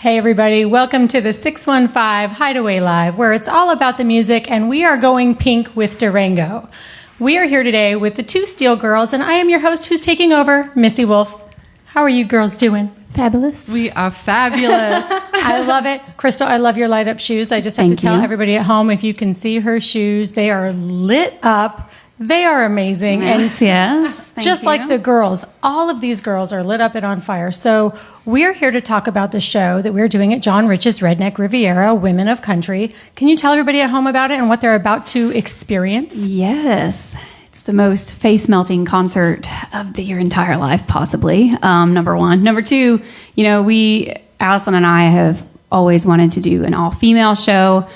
Hey everybody, welcome to the 615 Hideaway Live, where it's all about the music, and we are going pink with Durango. We are here today with the 2Steel girls, and I am your host who's taking over, Missy Wolf. How are you girls doing? Fabulous. We are fabulous. I love it. Crystal, I love your light up shoes. I just have to tell everybody at home, if you can see her shoes, they are lit up. They are amazing. Yes. Just like the girls, all of these girls are lit up and on fire. So we're here to talk about the show that we're doing at John Rich's Redneck Riviera, Women of Country. Can you tell everybody at home about it and what they're about to experience? Yes. It's the most face-melting concert of your entire life, possibly, number one. Number two, Allison and I have always wanted to do an all-female show.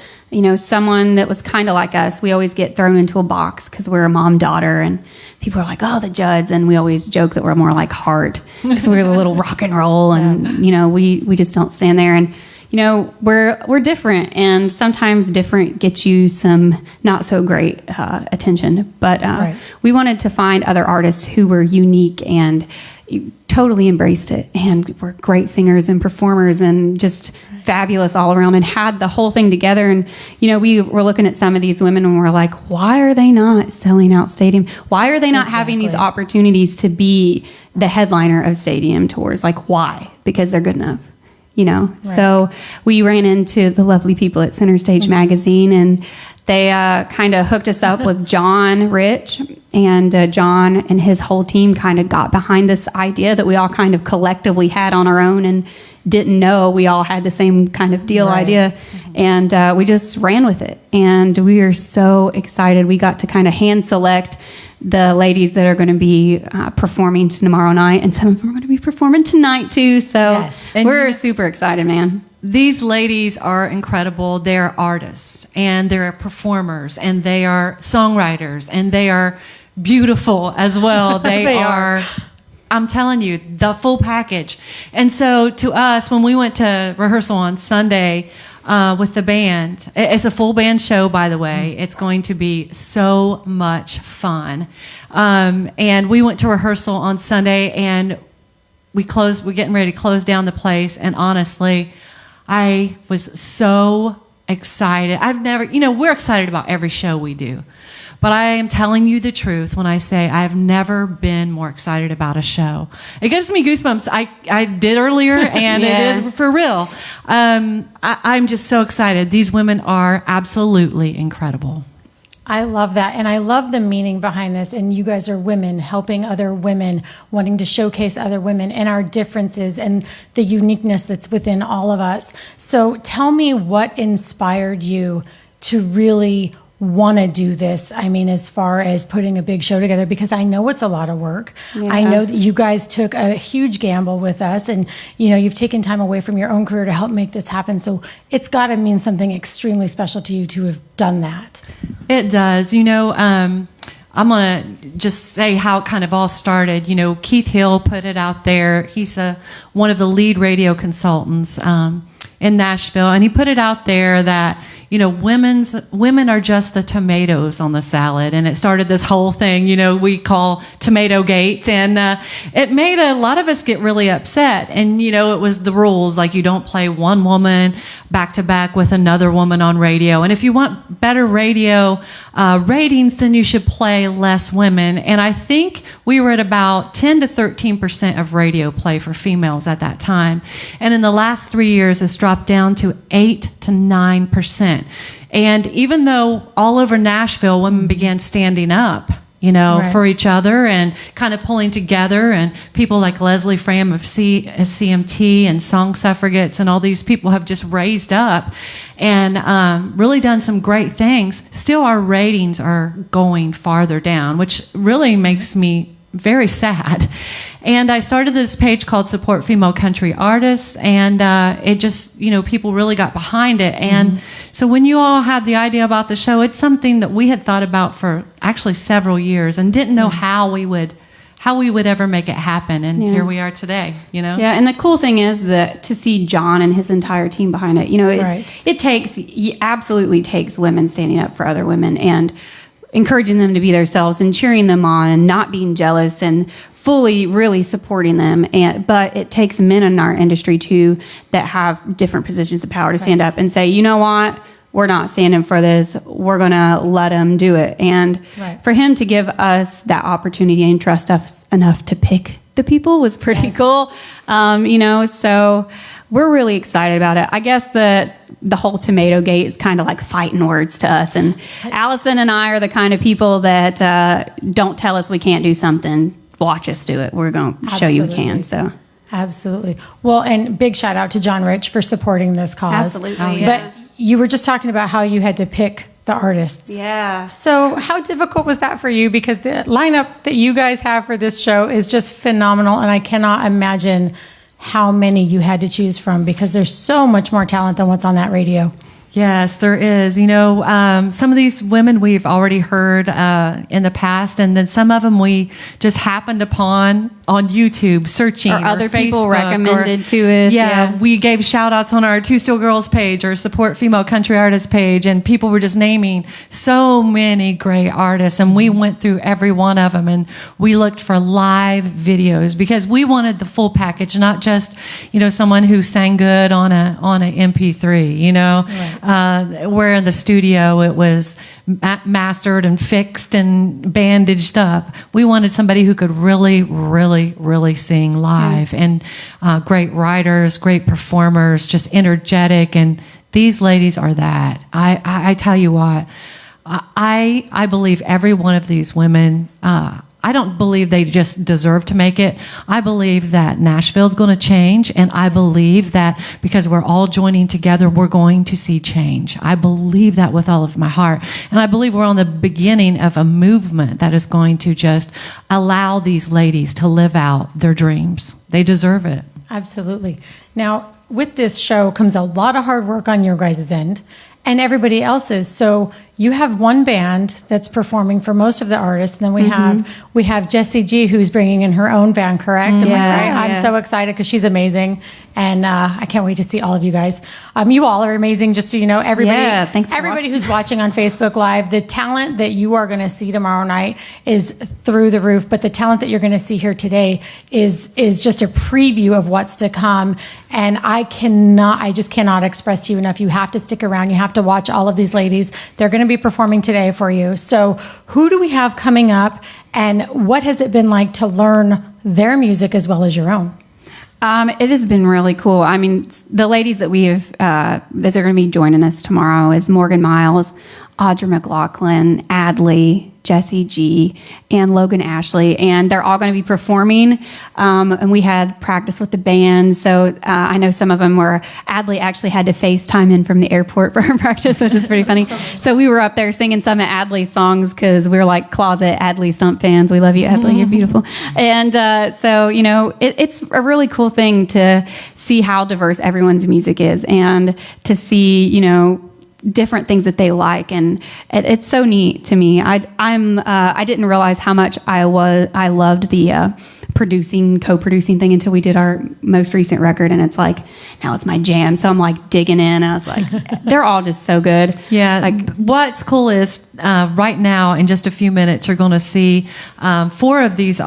Someone that was kind of like us. We always get thrown into a box because we're a mom-daughter, and people are like, oh, the Judds, and we always joke that we're more like Heart because we're a little rock and roll, and, we just don't stand there. And, we're different, and sometimes different gets you some not so great attention. But we wanted to find other artists who were unique and totally embraced it, and were great singers and performers and just fabulous all around, and had the whole thing together. And we were looking at some of these women and we're like, why are they not selling out stadium? Why are they not having these opportunities to be the headliner of stadium tours? Like, why? Because they're good enough. So we ran into the lovely people at Center Stage Magazine, and they kind of hooked us up with John Rich, and John and his whole team kind of got behind this idea that we all kind of collectively had on our own and didn't know we all had the same kind of deal idea. And we just ran with it, and we are so excited. We got to kind of hand select the ladies that are going to be performing tomorrow night, and some of them are going to be performing tonight too. So we're super excited, man. These ladies are incredible. They're artists, and they're performers, and they are songwriters, and they are beautiful as well. They are. I'm telling you, the full package. And so to us, when we went to rehearsal on Sunday with the band, it's a full band show, by the way. It's going to be so much fun. And we went to rehearsal on Sunday, and we're getting ready to close down the place. And honestly, I was so excited. We're excited about every show we do. But I am telling you the truth when I say I've never been more excited about a show. It gives me goosebumps. I did earlier, and it is for real. I'm just so excited. These women are absolutely incredible. I love that, and I love the meaning behind this. And you guys are women helping other women, wanting to showcase other women and our differences and the uniqueness that's within all of us. So tell me what inspired you to really want to do this. I mean, as far as putting a big show together, because I know it's a lot of work. I know that you guys took a huge gamble with us, and you've taken time away from your own career to help make this happen. So it's got to mean something extremely special to you to have done that. It does. I'm going to just say how it kind of all started. Keith Hill put it out there. He's one of the lead radio consultants in Nashville, and he put it out there that women are just the tomatoes on the salad. And it started this whole thing, we call Tomato Gate. And it made a lot of us get really upset. And, it was the rules, like you don't play one woman back to back with another woman on radio. And if you want better radio ratings, then you should play less women. And I think we were at about 10 to 13% of radio play for females at that time. And in the last 3 years, it's dropped down to 8 to 9%. And even though all over Nashville, women began standing up, for each other and kind of pulling together, and people like Leslie Fram of CMT and Song Suffragettes and all these people have just raised up and really done some great things. Still, our ratings are going farther down, which really makes me very sad. And I started this page called Support Female Country Artists, and it just, people really got behind it. And so when you all had the idea about the show, it's something that we had thought about for actually several years and didn't know how we would ever make it happen. And here we are today, Yeah, and the cool thing is that to see John and his entire team behind it, it absolutely takes women standing up for other women and encouraging them to be themselves and cheering them on and not being jealous and fully really supporting them, but it takes men in our industry too that have different positions of power to stand up and say, you know what, we're not standing for this, we're gonna let him do it. And for him to give us that opportunity and trust us enough to pick the people was pretty cool. So we're really excited about it. I guess the whole tomato gate is kind of like fighting words to us. And Allison and I are the kind of people that don't tell us we can't do something. Watch us do it. We're going to show you we can. So absolutely. Well, and big shout out to John Rich for supporting this cause. Absolutely. Yes. But you were just talking about how you had to pick the artists. Yeah. So how difficult was that for you? Because the lineup that you guys have for this show is just phenomenal. And I cannot imagine how many you had to choose from, because there's so much more talent than what's on that radio. Yes, there is. Some of these women we've already heard in the past, and then some of them we just happened upon on YouTube searching, or other people Facebook, recommended to us. Yeah, we gave shout outs on our 2Steel Girls page or Support Female Country Artists page, and people were just naming so many great artists, and we went through every one of them, and we looked for live videos because we wanted the full package, not just someone who sang good on a MP3. Right. Where in the studio it was mastered and fixed and bandaged up. We wanted somebody who could really, really, really sing live, and great writers, great performers, just energetic. And these ladies are that. I tell you what, I believe every one of these women, I don't believe they just deserve to make it. I believe that Nashville's going to change, and I believe that because we're all joining together, we're going to see change. I believe that with all of my heart. And I believe we're on the beginning of a movement that is going to just allow these ladies to live out their dreams. They deserve it. Absolutely. Now, with this show comes a lot of hard work on your guys' end and everybody else's. So you have one band that's performing for most of the artists, and then we have Jessie G, who's bringing in her own band, correct? Am I right? I'm so excited because she's amazing, and I can't wait to see all of you guys. You all are amazing, just so you know. Everybody, thanks for everybody watching. who's watching on Facebook Live, the talent that you are going to see tomorrow night is through the roof, but the talent that you're going to see here today is just a preview of what's to come. And I just cannot express to you enough. You have to stick around. You have to watch all of these ladies. They're going to be performing today for you. So who do we have coming up, and what has it been like to learn their music as well as your own? It has been really cool. I mean, the ladies that we have that are going to be joining us tomorrow is Morgan Miles, Audra McLaughlin, Adley, Jessie G, and Logan Ashley, and they're all going to be performing. And we had practice with the band, so I know some of them were. Adley actually had to FaceTime in from the airport for her practice, which is pretty funny. So we were up there singing some of Adley's songs because we were like closet Adley Stump fans. We love you, Adley. You're beautiful. And so it's a really cool thing to see how diverse everyone's music is, and to see different things that they like, and it's so neat to me. I didn't realize how much I loved the co-producing thing until we did our most recent record, and it's like now it's my jam. So I'm like digging in. I was like, they're all just so good. Yeah. Like what's cool is right now in just a few minutes you're going to see 4 of these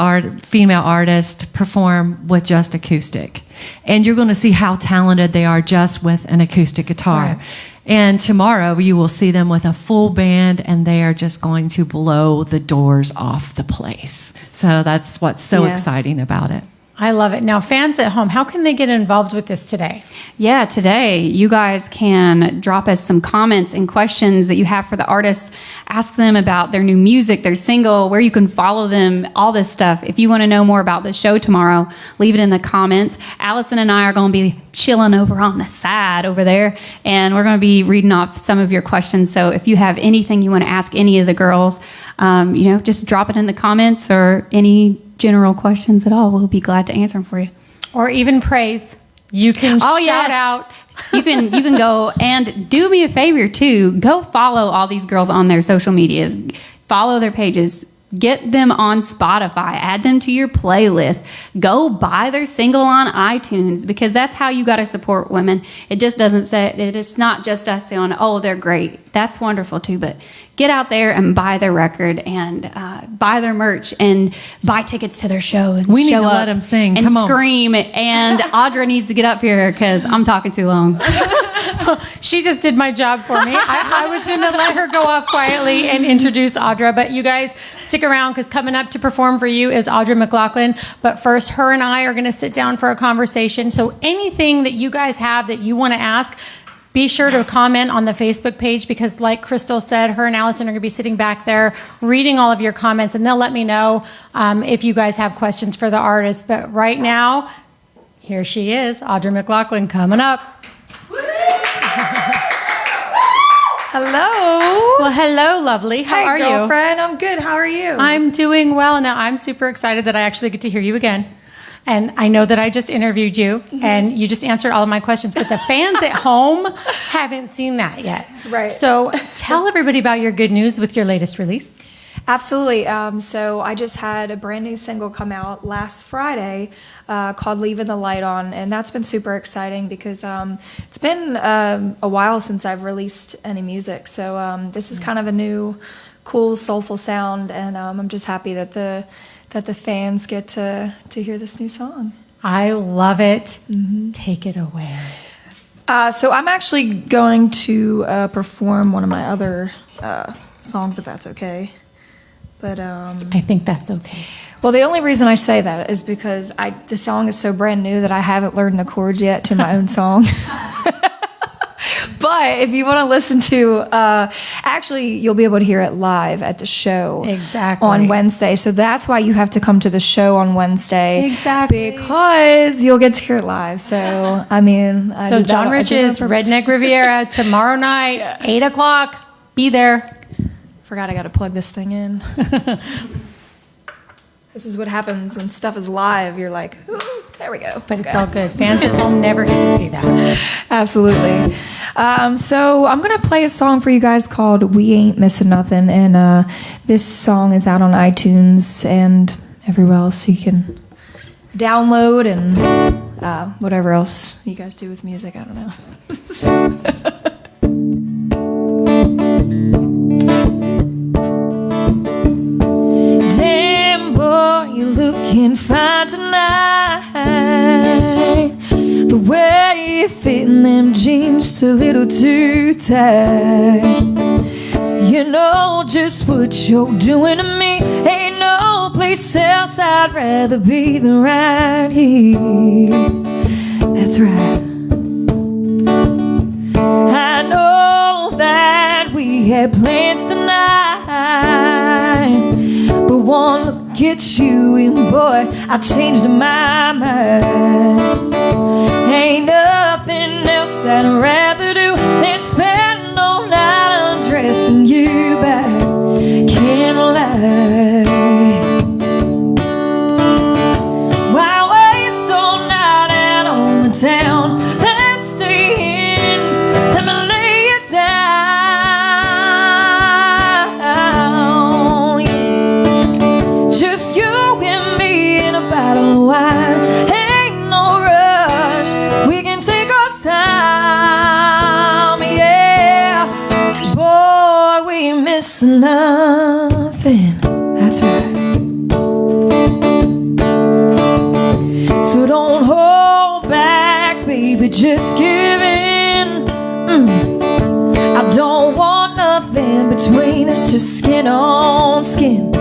female artists perform with just acoustic, and you're going to see how talented they are just with an acoustic guitar. Right. And tomorrow you will see them with a full band, and they are just going to blow the doors off the place. So that's what's so exciting about it. I love it. Now, fans at home, how can they get involved with this today? Yeah, today you guys can drop us some comments and questions that you have for the artists. Ask them about their new music, their single, where you can follow them, all this stuff. If you want to know more about the show tomorrow, leave it in the comments. Allison and I are going to be chilling over on the side over there, and we're going to be reading off some of your questions. So if you have anything you want to ask any of the girls, just drop it in the comments, or any general questions at all. We'll be glad to answer them for you. Or even praise. You can shout out. You can go, and do me a favor too. Go follow all these girls on their social medias. Follow their pages. Get them on Spotify. Add them to your playlist. Go buy their single on iTunes, because that's how you got to support women. It just doesn't say, it's not just us saying, oh, they're great. That's wonderful too, but get out there and buy their record and buy their merch and buy tickets to their show. And We need show to up let them sing. and Come on. scream. And Audra needs to get up here because I'm talking too long. She just did my job for me. I was going to let her go off quietly and introduce Audra, but you guys stick around, because coming up to perform for you is Audra McLaughlin. But first, her and I are going to sit down for a conversation. So anything that you guys have that you want to ask, be sure to comment on the Facebook page, because like Crystal said, her and Allison are going to be sitting back there reading all of your comments, and they'll let me know if you guys have questions for the artist. But right now, here she is, Audra McLaughlin, coming up. Hello. Well, hello, lovely. How are Hi, you? girlfriend. I'm good. How are you? I'm doing well. Now, I'm super excited that I actually get to hear you again. And I know that I just interviewed you and you just answered all of my questions, but the fans at home haven't seen that yet. Right. So tell everybody about your good news with your latest release. Absolutely. So I just had a brand new single come out last Friday called Leaving the Light On. And that's been super exciting because it's been a while since I've released any music. So this is kind of a new, cool, soulful sound. And I'm just happy that the fans get to hear this new song. I love it. Mm-hmm. Take it away. So I'm actually going to perform one of my other songs, if that's okay. But I think that's okay. well, the only reason I say that is because the song is so brand new that I haven't learned the chords yet to my own song. But if you want to listen to, actually, you'll be able to hear it live at the show. Exactly. On Wednesday. So that's why you have to come to the show on Wednesday. Exactly. Because you'll get to hear it live. So, I mean. So John Rich's Redneck Riviera tomorrow night, 8 o'clock. Be there. Forgot I got to plug this thing in. This is what happens when stuff is live. You're like, ooh, there we go. But it's all good. Fans at home never get to see that. Absolutely. So I'm going to play a song for you guys called We Ain't Missing Nothing. And this song is out on iTunes and everywhere else, so you can download and whatever else you guys do with music. I don't know. Damn, boy, you're looking fine tonight. The way you're fitting them jeans just a little too tight. You know just what you're doing to me. Ain't no place else I'd rather be than right here. That's right. I know that we had plans tonight, but one look at you and boy, I changed my mind. Ain't nothing else I'd rather do than spend all night undressing you by candlelight. Why waste all night out on the town? Let's stay in, let me lay it down. Yeah. Just you and me in a bottle of wine. Ain't no rush, we can take our time. Yeah, boy, we ain't missing nothing. That's right. So don't hold back, baby, just give in. I don't want nothing between us, just skin on skin.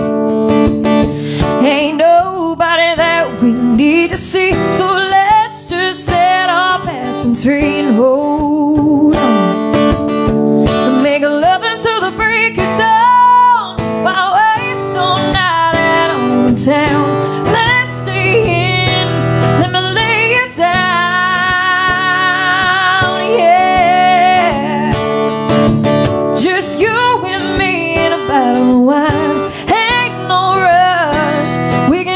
Ain't nobody that we need to see, so let's just set our passions free and hold on. And make love until the break of dawn. Why waste all night out on the town? Let's stay in, let me lay it down. Yeah, just you and me in a bottle of wine. Ain't no rush, we can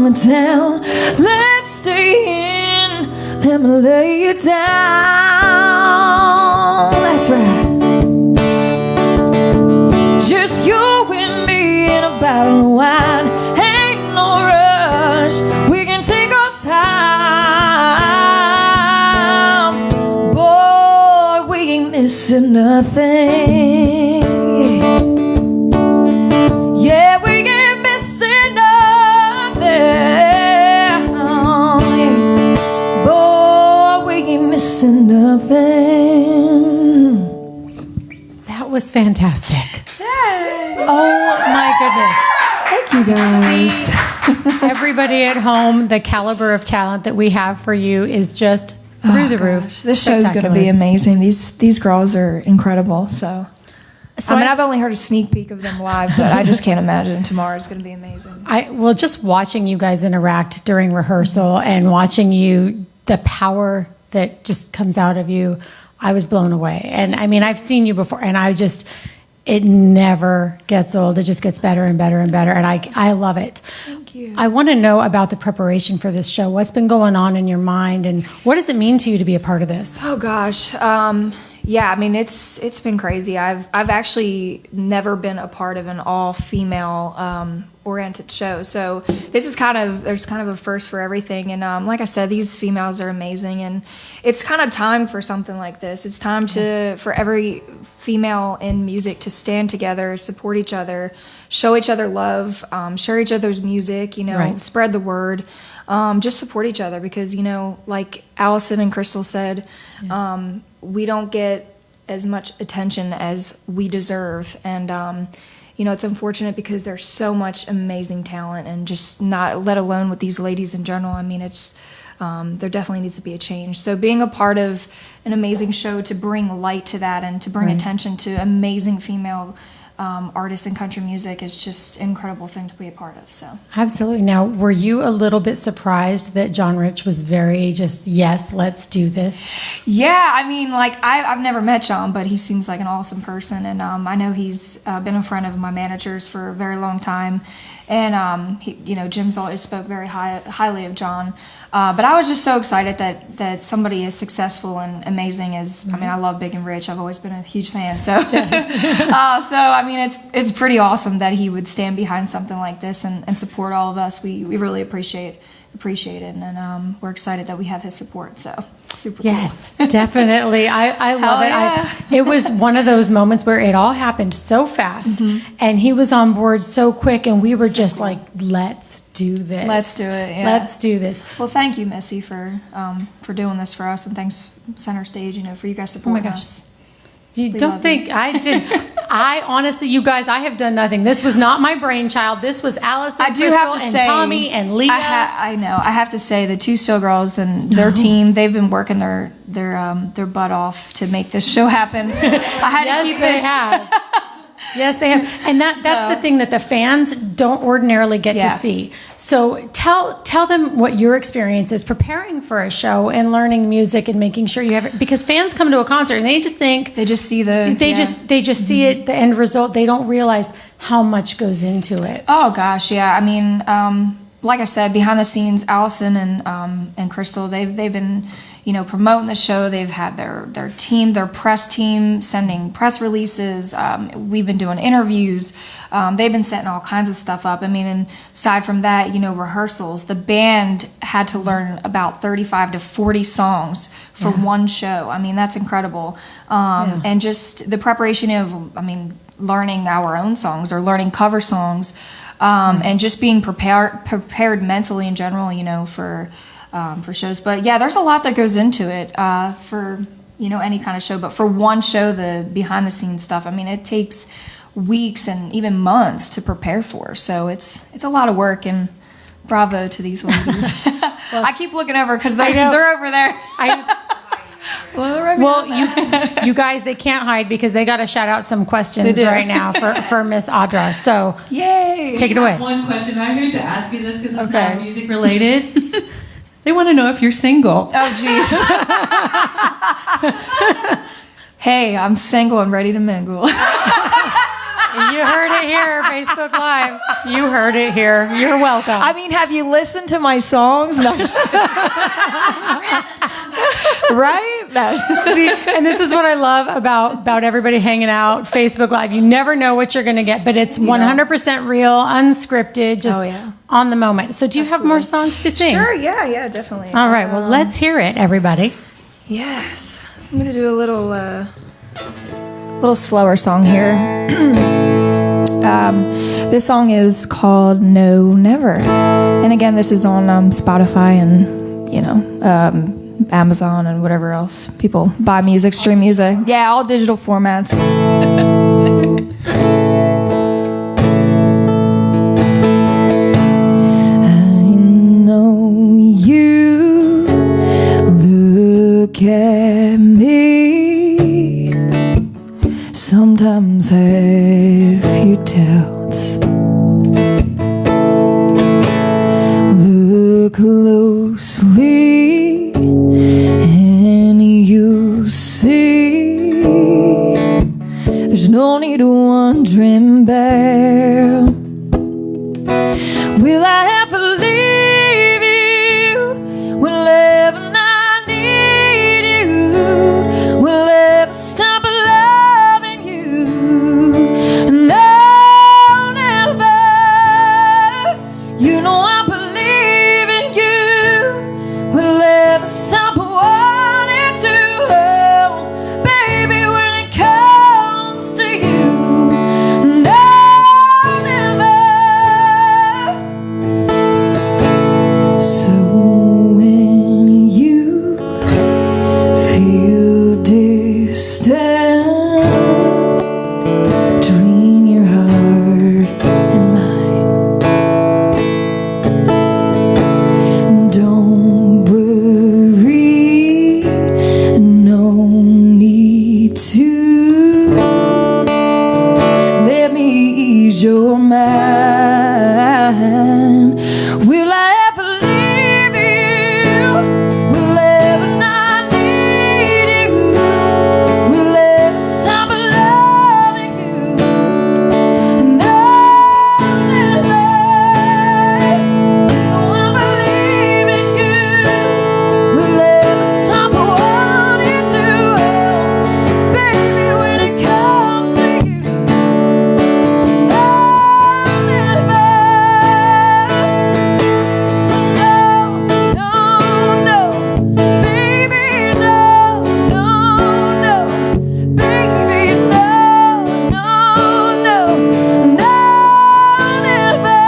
on the town. Let's stay in, let me lay you down. That's right. Just you and me in a bottle of wine. Ain't no rush, we can take our time. Boy, we ain't missing nothing. Yeah, we ain't missing nothing. Boy, we ain't missing nothing. That was fantastic. Oh my Thank you guys. goodness. Everybody at home, the caliber of talent that we have for you is just through the roof. This show's going to be amazing. These girls are incredible. So I mean, I've only heard a sneak peek of them live, but I just can't imagine tomorrow's going to be amazing. Well, just watching you guys interact during rehearsal and watching you, the power that just comes out of you, I was blown away. And I mean, I've seen you before, and it never gets old. It just gets better and better and better. And I love it. Thank you. I want to know about the preparation for this show. What's been going on in your mind, and what does it mean to you to be a part of this? Oh gosh. Yeah, I mean, it's been crazy. I've actually never been a part of an all-female oriented show. So this is there's kind of a first for everything. And like I said, these females are amazing, and it's kind of time for something like this. It's time for every female in music to stand together, support each other, show each other love, share each other's music, Right. spread the word. Just support each other, because, like Allison and Crystal said, we don't get as much attention as we deserve. And, it's unfortunate because there's so much amazing talent, and just not, let alone with these ladies in general. I mean, there definitely needs to be a change. So being a part of an amazing show to bring light to that, and to bring Right. attention to amazing female artists in country music is just an incredible thing to be a part of. So Absolutely. Now, were you a little bit surprised that John Rich was very just, yes, let's do this? yeah, I mean, like I've never met John, but he seems like an awesome person, and I know he's been in front of my managers for a very long time, and Jim's always spoke very highly of John. But I was just so excited that somebody as successful and amazing as, I mean, I love Big and Rich. I've always been a huge fan. So, so I mean, it's pretty awesome that he would stand behind something like this and support all of us. We really appreciate it, and we're excited that we have his support. So super Yes, definitely. I love it. yeah. It was one of those moments where it all happened so fast, and he was on board so quick, and we were just like, let's do this. Let's do it. Yeah. Let's do this. Well, thank you, Missy, for doing this for us, and thanks Center Stage, for you guys supporting gosh. us. You We don't love think I did? I honestly, you guys, I have done nothing. This was not my brainchild. This was Allison, I do Crystal, have to and say, Tommy, and Leah. I know. I have to say, the 2Steel girls and their team, they've been working their butt off to make this show happen. I had Yes, to keep they it. have. Yes, they have. And that's the thing that the fans don't ordinarily get to Yeah. see. So tell them what your experience is preparing for a show and learning music and making sure you have it. Because fans come to a concert and they just think, They just see the. they just see it, the end result. They don't realize how much goes into it. Oh gosh, yeah. I mean, like I said, behind the scenes, Allison and Crystal, they've been, promoting the show. They've had their team, their press team, sending press releases. We've been doing interviews. They've been setting all kinds of stuff up. I mean, and aside from that, rehearsals. The band had to learn about 35 to 40 songs for one show. I mean, that's incredible. And just the preparation of, learning our own songs or learning cover songs, and just being prepared mentally in general, for shows. But yeah, there's a lot that goes into it for any kind of show. But for one show, the behind the scenes stuff, it takes weeks and even months to prepare for. So it's a lot of work, and bravo to these ladies. I keep looking over because they're over there. Well, you guys, they can't hide because they got to shout out some questions right now for Miss Audra. So Yay! take it away. One question. I hate to ask you this because it's not music related. They want to know if you're single. Oh, jeez. Hey, I'm single and ready to mingle. You heard it here, Facebook Live. You heard it here. You're welcome. I mean, have you listened to my songs? No, right? No. See, and this is what I love about everybody hanging out, Facebook Live. You never know what you're going to get, but it's 100% real, unscripted, just on the moment. So do you have more songs to sing? Sure, yeah, definitely. All right, well, let's hear it, everybody. Yes. So I'm going to do a little slower song here. This song is called No Never. And again, this is on Spotify and, Amazon and whatever else people buy music, stream music. Yeah, all digital formats. I know you look at me, sometimes have few doubts. Look closely and you see there's no need to wondering about will I ever leave you, will ever not need you, will ever stop loving you. No, never. You know I believe in you. Will ever stop wanting to. Oh, baby, when it comes to you. No, never. So when you feel distance between your heart and mine, don't worry, no need to. Let me ease your mind. Will I ever leave you? Will ever not need you? Will ever stop loving you? No, never. You know I believe in you. Will ever stop wanting to. Oh, baby, when it comes to you. No, never. No, no, baby, no, no, no, baby, no, no, no, never.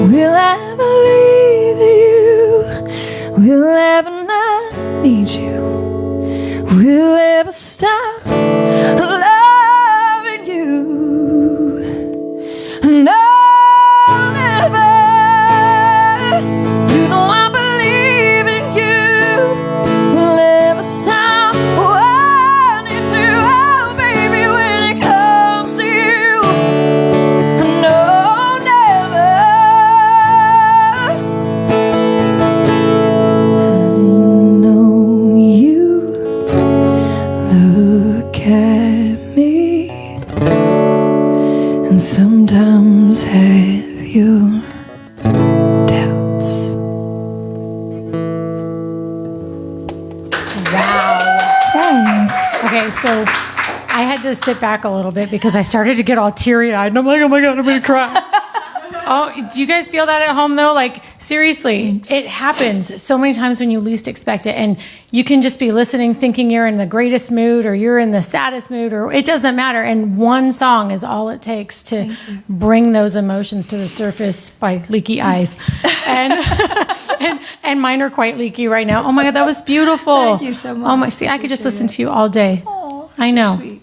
Will I ever leave you? Will ever not need you? Will ever stop loving you? No, never. You know I believe in you. Will ever stop wanting to. Oh, baby, when it comes to you. No, never. I know you look at me and sometimes have your doubts. Wow. Thanks. Okay, so I had to sit back a little bit because I started to get all teary-eyed, and I'm like, oh my God, I'm going to cry. Oh, do you guys feel that at home, though? Like, seriously, it happens so many times when you least expect it, and you can just be listening, thinking you're in the greatest mood, or you're in the saddest mood, or it doesn't matter, and one song is all it takes to bring those emotions to the surface by leaky eyes. And mine are quite leaky right now. Oh my God, that was beautiful. Thank you so much. Oh my, see, I could just listen to you all day. Oh, I know. so sweet.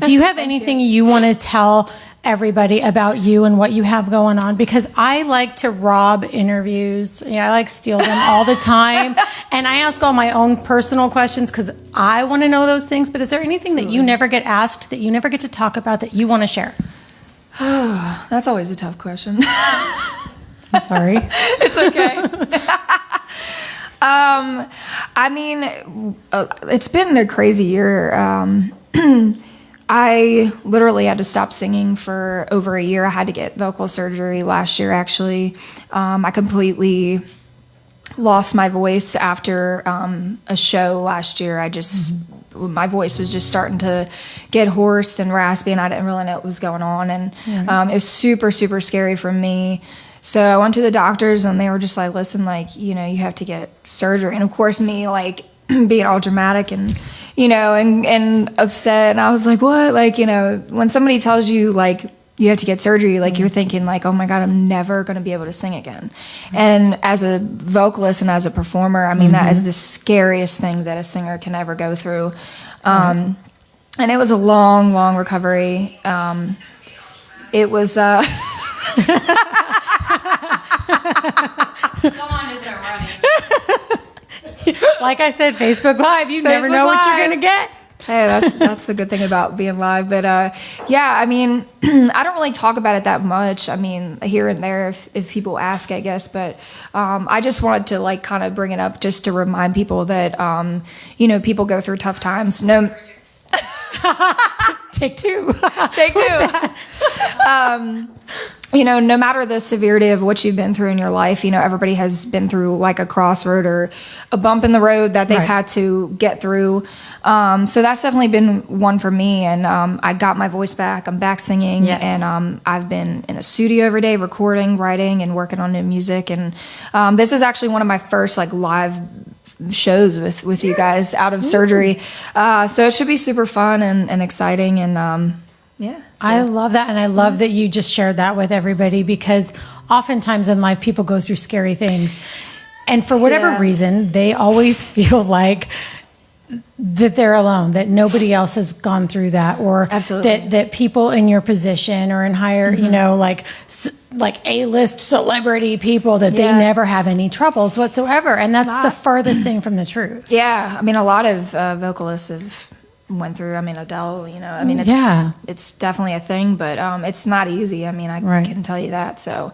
Do you have anything you want to tell everybody about you and what you have going on, because I like to rob interviews. Yeah, I like steal them all the time. And I ask all my own personal questions because I want to know those things. But is there anything that you never get asked, that you never get to talk about, that you want to share? That's always a tough question. I'm sorry. It's okay. I mean, it's been a crazy year. I literally had to stop singing for over a year. I had to get vocal surgery last year, actually. I completely lost my voice after a show last year. My voice was just starting to get hoarse and raspy, and I didn't really know what was going on. And it was super, super scary for me. So I went to the doctors, and they were just like, listen, like, you know, you have to get surgery. And of course, me, like, being all dramatic and, you know, and upset. And I was like, what? Like, you know, when somebody tells you, like, you have to get surgery, like, you're thinking, like, oh my God, I'm never going to be able to sing again. And as a vocalist and as a performer, I mean, that is the scariest thing that a singer can ever go through. And it was a long, long recovery. It was... Like I said, Facebook Live, you never know what you're going to get. Hey, that's the good thing about being live. But yeah, I mean, I don't really talk about it that much. I mean, here and there if people ask, I guess. But I just wanted to, like, kind of bring it up just to remind people that, you know, people go through tough times. No. Take two. Take two. You know, no matter the severity of what you've been through in your life, you know, everybody has been through like a crossroad or a bump in the road that they've had to get through. So that's definitely been one for me. And I got my voice back. I'm back singing. Yes. And I've been in the studio every day recording, writing, and working on new music. And this is actually one of my first, like, live shows with you guys out of surgery. So it should be super fun and exciting. And yeah. So. I love that. And I love that you just shared that with everybody, because oftentimes in life people go through scary things. And for whatever reason, they always feel like that they're alone, that nobody else has gone through that, or that people in your position or in higher, you know, like A-list celebrity people, that they never have any troubles whatsoever. And that's the furthest thing from the truth. Yeah. I mean, a lot of vocalists have went through. I mean, Adele, you know, I mean, it's definitely a thing, but it's not easy. I mean, I can tell you that. So,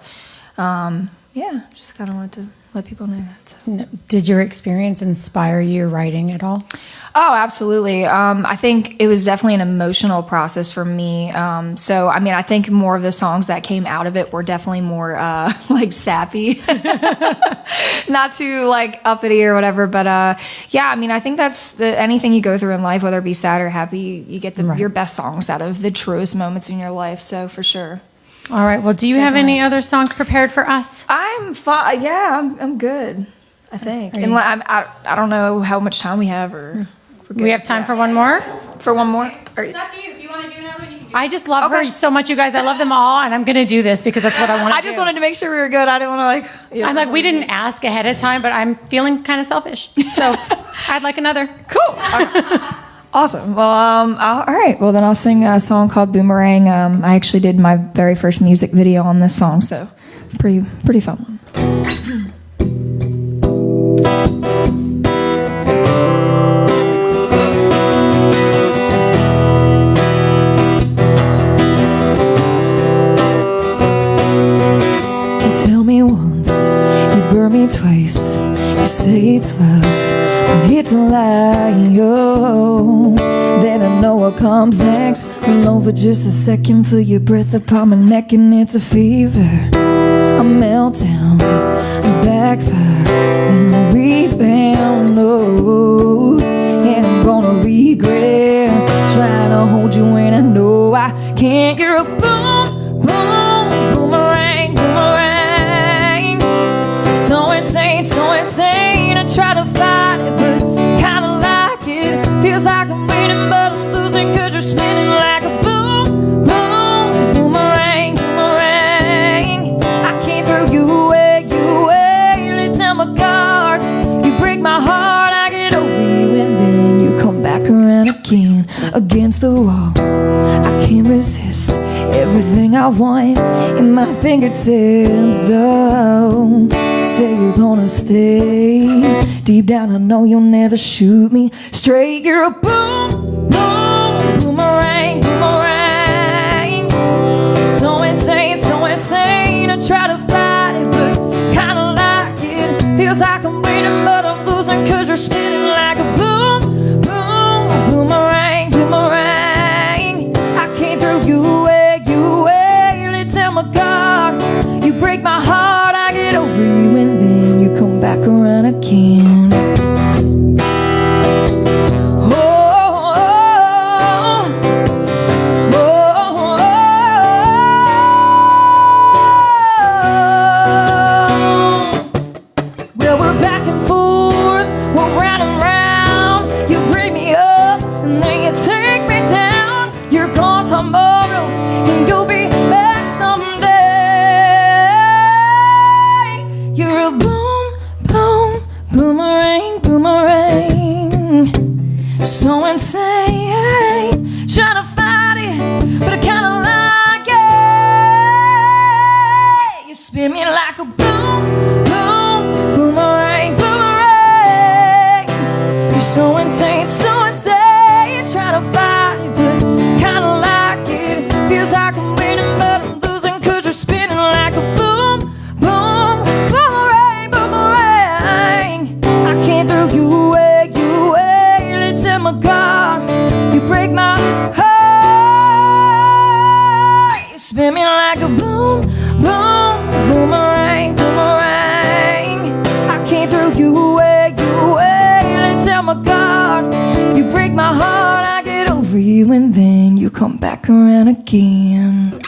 yeah, just kind of wanted to let people know that. So. Did your experience inspire your writing at all? Oh, absolutely. I think it was definitely an emotional process for me. So, I mean, I think more of the songs that came out of it were definitely more like sappy, not too like uppity or whatever. But yeah, I mean, I think that's anything you go through in life, whether it be sad or happy, you get your best songs out of the truest moments in your life. So for sure. All right. Well, do you have any other songs prepared for us? I'm fine. Yeah, I'm good, I think. And I don't know how much time we have, or we have time for one more. For one more. It's up to you. If you want to do another one, you can do it. I just love her so much, you guys. I love them all, and I'm going to do this because that's what I want to do. I just wanted to make sure we were good. I didn't want to I'm like, we didn't ask ahead of time, but I'm feeling kind of selfish. So I'd like another. Cool. Awesome. Well, all right. Well, then I'll sing a song called Boomerang. I actually did my very first music video on this song, so pretty fun one. You tell me once, you burn me twice. You say it's love, but it's a lie. Oh, then I know what comes next. Alone for just a second, feel your breath upon my neck, and it's a fever, a meltdown, a backfire, then a rebound. Oh, and I'm gonna regret trying to hold you when I know I can't. You're a boom, boom, boomerang, boomerang. So insane, I try to fight it, but kinda like it. Feels like I'm winning, but I'm losing, 'cause you're spinning like a boom, boom, boomerang, boomerang. I can't throw you away, every time I guard. You break my heart, I get over you, and then you come back around again, against the wall. I can't resist, everything I want in my fingertips. Oh, say you're gonna stay. Deep down I know you'll never shoot me straight. You're a boom, boom, boomerang, boomerang. So insane, I try to fight it, but kinda like it. Feels like I'm winning, but I'm losing, 'cause you're spinning like a boom, boom, boomerang, boomerang. I can't throw you away, let tell my God. You break my heart, I get over you, and then you come back around again. And then you come back around again.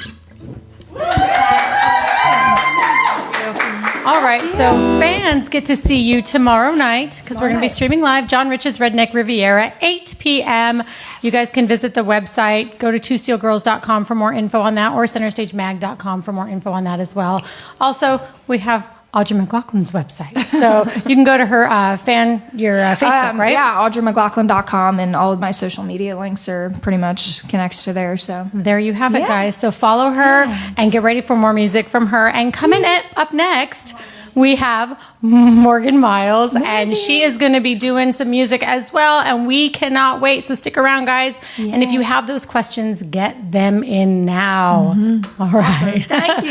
All right, so fans get to see you tomorrow night because we're going to be streaming live. John Rich's Redneck Riviera, 8 p.m. You guys can visit the website. Go to 2steelgirls.com for more info on that, or centerstagemag.com for more info on that as well. Also, we have Audrey McLaughlin's website. So you can go to her your Facebook, right? Yeah, audreymclaughlin.com, and all of my social media links are pretty much connected to there. So there you have it, guys. So follow her and get ready for more music from her. And coming up next, we have Morgan Miles, and she is going to be doing some music as well, and we cannot wait. So stick around, guys. Yeah. And if you have those questions, get them in now. Mm-hmm. All right. Awesome. Thank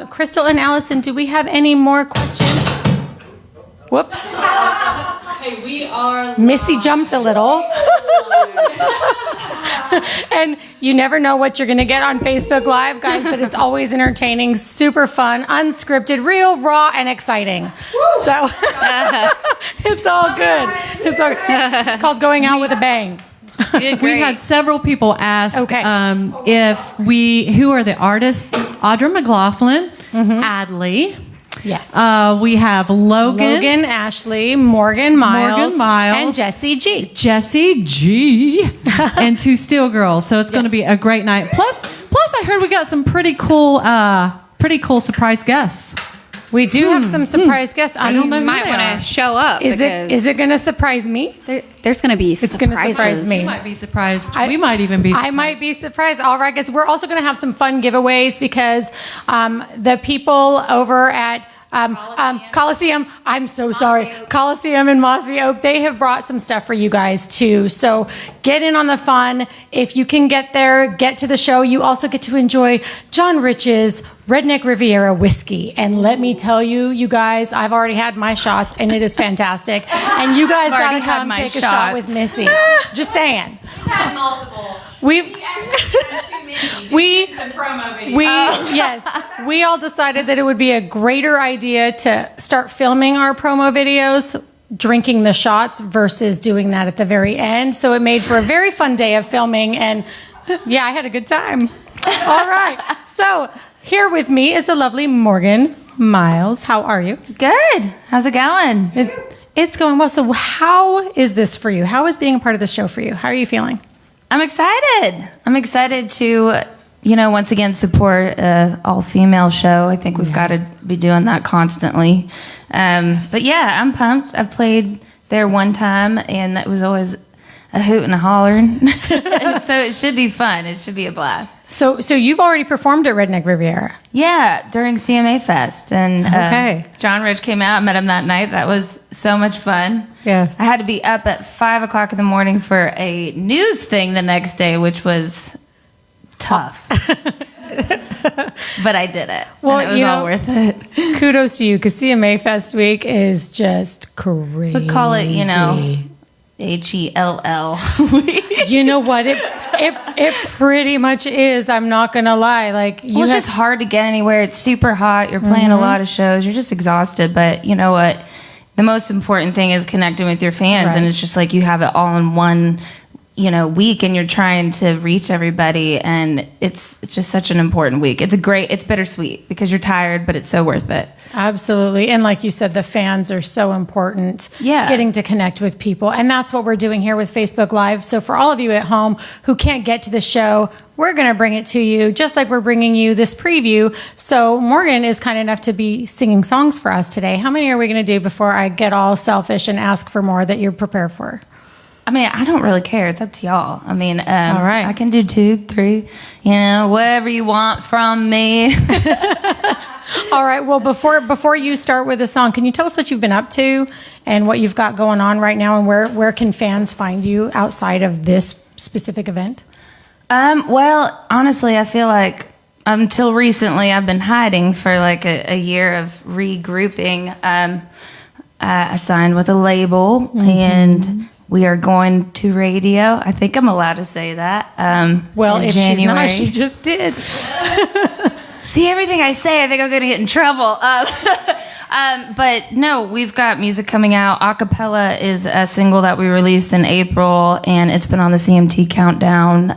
you. Crystal and Allison, do we have any more questions? Whoops. Hey, we are Missy jumped a little. And you never know what you're going to get on Facebook Live, guys, but it's always entertaining, super fun, unscripted, real, raw, and exciting. So it's all good. It's called Going Out with a Bang. We had several people ask who are the artists? Audrey McLaughlin, Adley. Yes. We have Logan, Ashley, Morgan Miles, and Jessie G. And 2Steel Girls. So it's going to be a great night. Plus, I heard we got some pretty cool surprise guests. We do have some surprise guests. I don't know you might want to show up. Is it going to surprise me? There's going to be It's going to surprise me. You might be surprised. We might even be surprised. I might be surprised. All right, guys. We're also going to have some fun giveaways because the people over at Coliseum, I'm so sorry, Coliseum and Mossy Oak, they have brought some stuff for you guys too. So get in on the fun. If you can get there, get to the show. You also get to enjoy John Rich's Redneck Riviera whiskey. And let me tell you, you guys, I've already had my shots and it is fantastic. And you guys got to come take a shot with Missy. Just saying. Had multiple. We all decided that it would be a greater idea to start filming our promo videos, drinking the shots versus doing that at the very end. So it made for a very fun day of filming, and I had a good time. All right. So here with me is the lovely Morgan Miles. How are you? Good. How's it going? It's going well. So how is this for you? How is being a part of the show for you? How are you feeling? I'm excited. I'm excited to, once again support an all-female show. I think we've got to be doing that constantly. But yeah, I'm pumped. I've played there one time, and that was always a hoot and a hollering. So it should be fun. It should be a blast. So you've already performed at Redneck Riviera. Yeah, during CMA Fest. And Okay. John Rich came out, met him that night. That was so much fun. Yes. I had to be up at 5 o'clock in the morning for a news thing the next day, which was tough. But I did it. Well, and it was all worth it. Kudos to you, because CMA Fest week is just crazy. We call it, HELL. You know what? It pretty much is. I'm not gonna lie. Like Well, it's just hard to get anywhere. It's super hot. You're playing a lot of shows. You're just exhausted. But you know what? The most important thing is connecting with your fans. Right. And it's just like you have it all in one, week, and you're trying to reach everybody. And it's just such an important week. It's bittersweet because you're tired, but it's so worth it. Absolutely. And like you said, the fans are so important. Yeah. Getting to connect with people. And that's what we're doing here with Facebook Live. So for all of you at home who can't get to the show, we're going to bring it to you just like we're bringing you this preview. So Morgan is kind enough to be singing songs for us today. How many are we going to do before I get all selfish and ask for more that you're prepared for? I mean, I don't really care. It's up to y'all. I mean, all right. I can do 2, 3, whatever you want from me. All right. Well, before you start with the song, can you tell us what you've been up to and what you've got going on right now, and where can fans find you outside of this specific event? Well, honestly, I feel like until recently I've been hiding for like a year of regrouping. I signed with a label and we are going to radio. I think I'm allowed to say that. Well, in if January. she's not, she just did. See, everything I say, I think I'm going to get in trouble. But no, we've got music coming out. Acapella is a single that we released in April, and it's been on the CMT countdown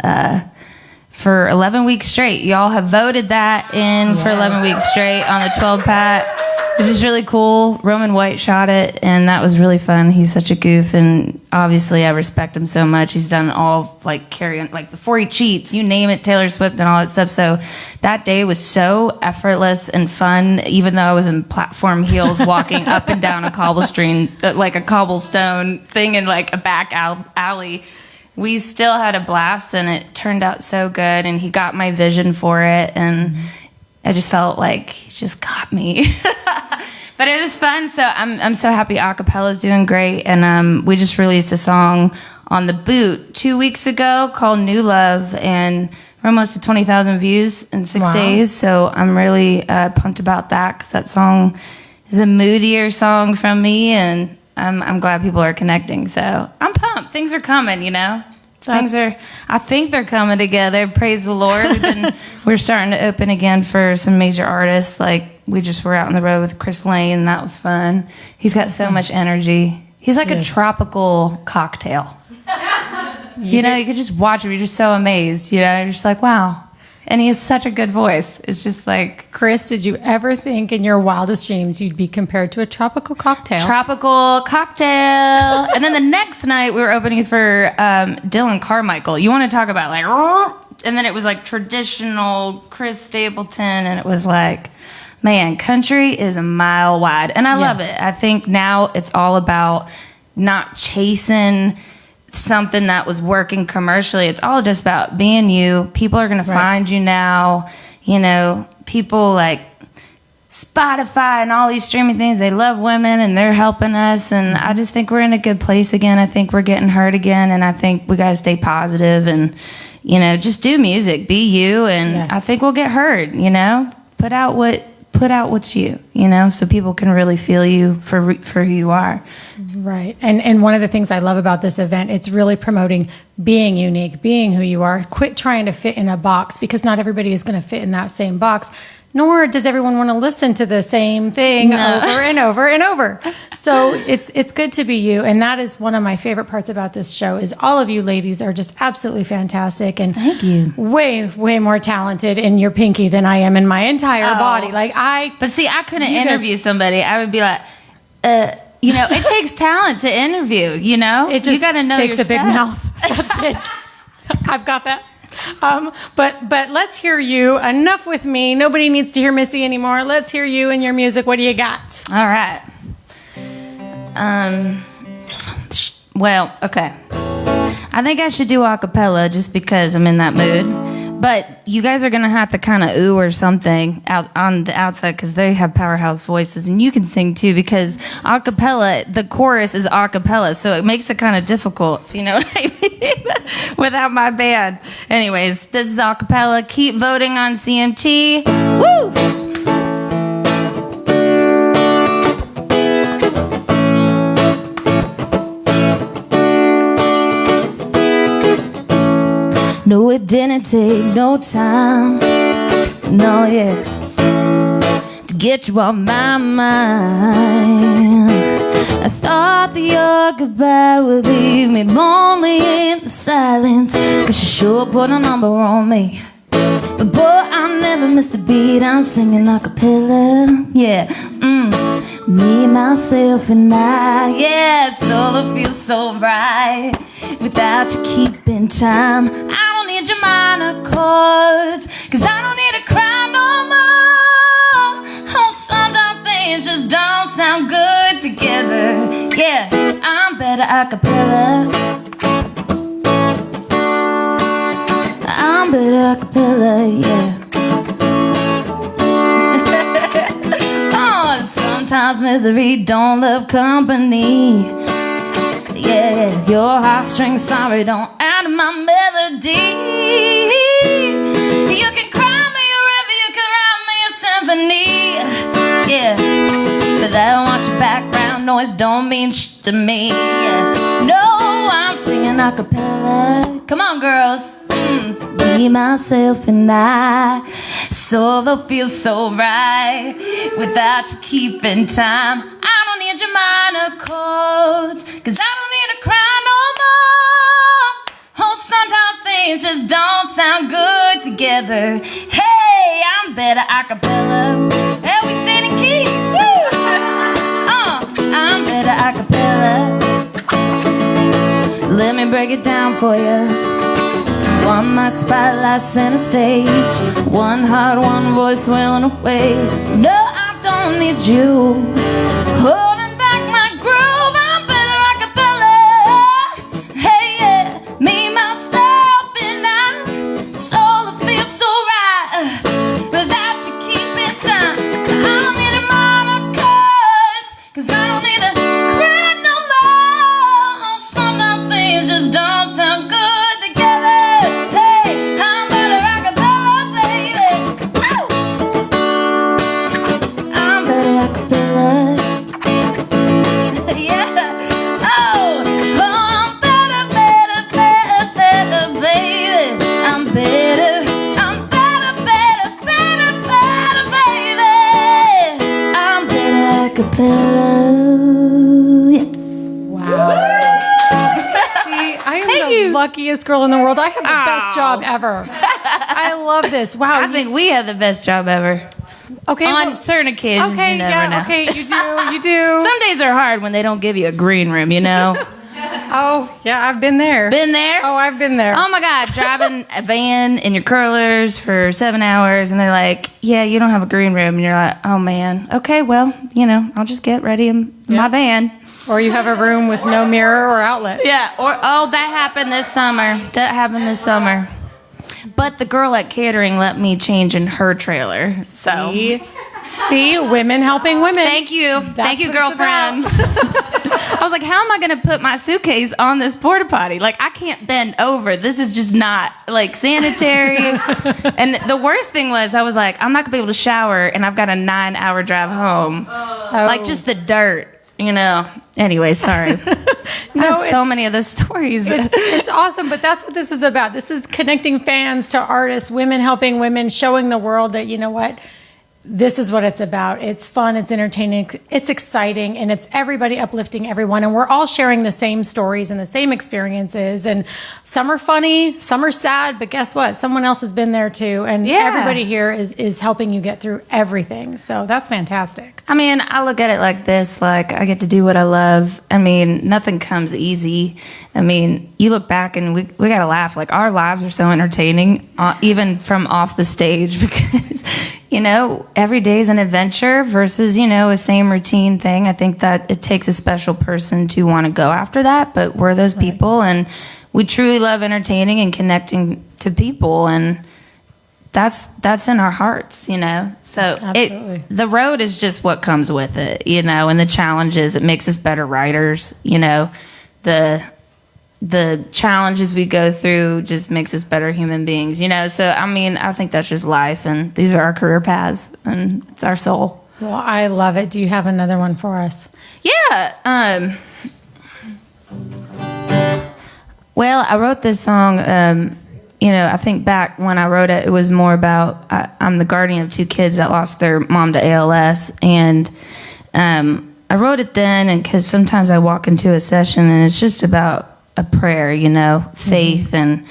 for 11 weeks straight. Y'all have voted that in for 11 weeks straight on the 12-pack. This is really cool. Roman White shot it, and that was really fun. He's such a goof, and obviously I respect him so much. He's done all, Before He Cheats, you name it, Taylor Swift and all that stuff. So that day was so effortless and fun, even though I was in platform heels walking up and down a cobblestone thing in, a back alley. We still had a blast, and it turned out so good, and he got my vision for it, and I just felt like he just got me. But it was fun, so I'm so happy Acapella's doing great. And we just released a song on the boot 2 weeks ago called New Love, and we're almost at 20,000 views in 6 days. So I'm really pumped about that, because that song is a moodier song from me, and I'm glad people are connecting. So I'm pumped. Things are coming, I think they're coming together. Praise the Lord. We're starting to open again for some major artists. We just were out on the road with Chris Lane, and that was fun. He's got so much energy. He's like a tropical cocktail. You could just watch him. You're just so amazed. You're just like, wow. And he has such a good voice. It's just like... Chris, did you ever think in your wildest dreams you'd be compared to a tropical cocktail? Tropical cocktail. And then the next night we were opening for Dylan Carmichael. You want to talk about and then it was traditional Chris Stapleton, and it was man, country is a mile wide. And I love it. I think now it's all about not chasing something that was working commercially. It's all just about being you. People are going to find you now. People like Spotify and all these streaming things, they love women and they're helping us. And I just think we're in a good place again. I think we're getting heard again. And I think we got to stay positive and, just do music, be you. And I think we'll get heard, put out what's you, so people can really feel you for who you are. Right. And one of the things I love about this event, it's really promoting being unique, being who you are. Quit trying to fit in a box, because not everybody is going to fit in that same box. Nor does everyone want to listen to the same thing over and over and over. So it's good to be you. And that is one of my favorite parts about this show, is all of you ladies are just absolutely fantastic. And thank you. Way, way more talented in your pinky than I am in my entire body. But see, I couldn't interview somebody. I would be like, it takes talent to interview, It just you got to know takes your a big stuff. mouth. That's it. I've got that. But let's hear you. Enough with me. Nobody needs to hear Missy anymore. Let's hear you and your music. What do you got? All right. Well, okay. I think I should do a cappella just because I'm in that mood. But you guys are gonna have to kind of ooh or something out on the outside because they have powerhouse voices, and you can sing too because a cappella, the chorus is a cappella, so it makes it kind of difficult, if you know what I mean, without my band. Anyways, this is a cappella. Keep voting on CMT. Woo! No, it didn't take no time, no, yeah, to get you off my mind. I thought that your goodbye would leave me lonely in the silence, 'cause you sure put a number on me. But boy, I never missed a beat, I'm singing a cappella, yeah, me, myself, and I, yeah, solo feels so right, without you keeping time. I don't need your minor chords, 'cause I don't need to cry no more. Oh, sometimes things just don't sound good together, yeah, I'm better a cappella. I'm better a cappella, yeah. Oh, sometimes misery don't love company. Yeah, your heartstrings, sorry, don't add to my melody. You can cry me a river, you can write me a symphony. Yeah, but that much background noise don't mean shit to me. Yeah. No, I'm singing a cappella. Come on, girls. Me, myself, and I. Solo feels so right without you keeping time. I don't need your minor chords, 'cause I don't need to cry no more. Oh, sometimes things just don't sound good together. Hey, I'm better a cappella. Hey, we standing key. Woo! I'm better a cappella. Let me break it down for you. One, my spotlight center stage. One heart, one voice wailing away. No, I don't need you holding back my groove. I'm better a cappella. Hey, yeah, me, myself, and I. Solo feels so right without you keeping time. I don't need a minor chords, 'cause I don't need to cry no more. Sometimes things just don't sound good. Luckiest girl in the world. I have the best job ever. I love this. Wow. I think we have the best job ever. Okay. On certain occasions, okay, you never know. Okay, you do. You do. Some days are hard when they don't give you a green room, you know? Oh, yeah, I've been there. Been there? Oh, I've been there. Oh, my God. Driving a van in your curlers for 7 hours, and they're like, yeah, you don't have a green room. And you're like, oh, man. Okay, well, you know, I'll just get ready in my van. Or you have a room with no mirror or outlet. Yeah. Or that happened this summer. But the girl at catering let me change in her trailer. So see, women helping women. Thank you. Thank you, girlfriend. I was like, how am I going to put my suitcase on this porta potty? Like, I can't bend over. This is just not like sanitary. And the worst thing was, I was like, I'm not going to be able to shower, and I've got a 9-hour drive home. Like just the dirt. You know. Anyway, sorry. I have so many of those stories. It's awesome, but that's what this is about. This is connecting fans to artists, women helping women, showing the world that, you know what, this is what it's about. It's fun, it's entertaining, it's exciting, and it's everybody uplifting everyone. And we're all sharing the same stories and the same experiences. And some are funny, some are sad, but guess what? Someone else has been there too. And everybody here is helping you get through everything. So that's fantastic. I mean, I look at it like this, like I get to do what I love. I mean, nothing comes easy. I mean, you look back and we got to laugh. Like our lives are so entertaining, even from off the stage, because, you know, every day is an adventure versus, you know, a same routine thing. I think that it takes a special person to want to go after that, but we're those people, and we truly love entertaining and connecting to people, and that's in our hearts, you know. So Absolutely. the road is just what comes with it, you know, and the challenges. It makes us better writers, you know. The challenges we go through just makes us better human beings, you know. So I mean, I think that's just life, and these are our career paths, and it's our soul. Well, I love it. Do you have another one for us? Yeah. Well, I wrote this song. You know, I think back when I wrote it, it was more about I'm the guardian of two kids that lost their mom to ALS, and I wrote it then, and because sometimes I walk into a session and it's just about a prayer, you know, faith, and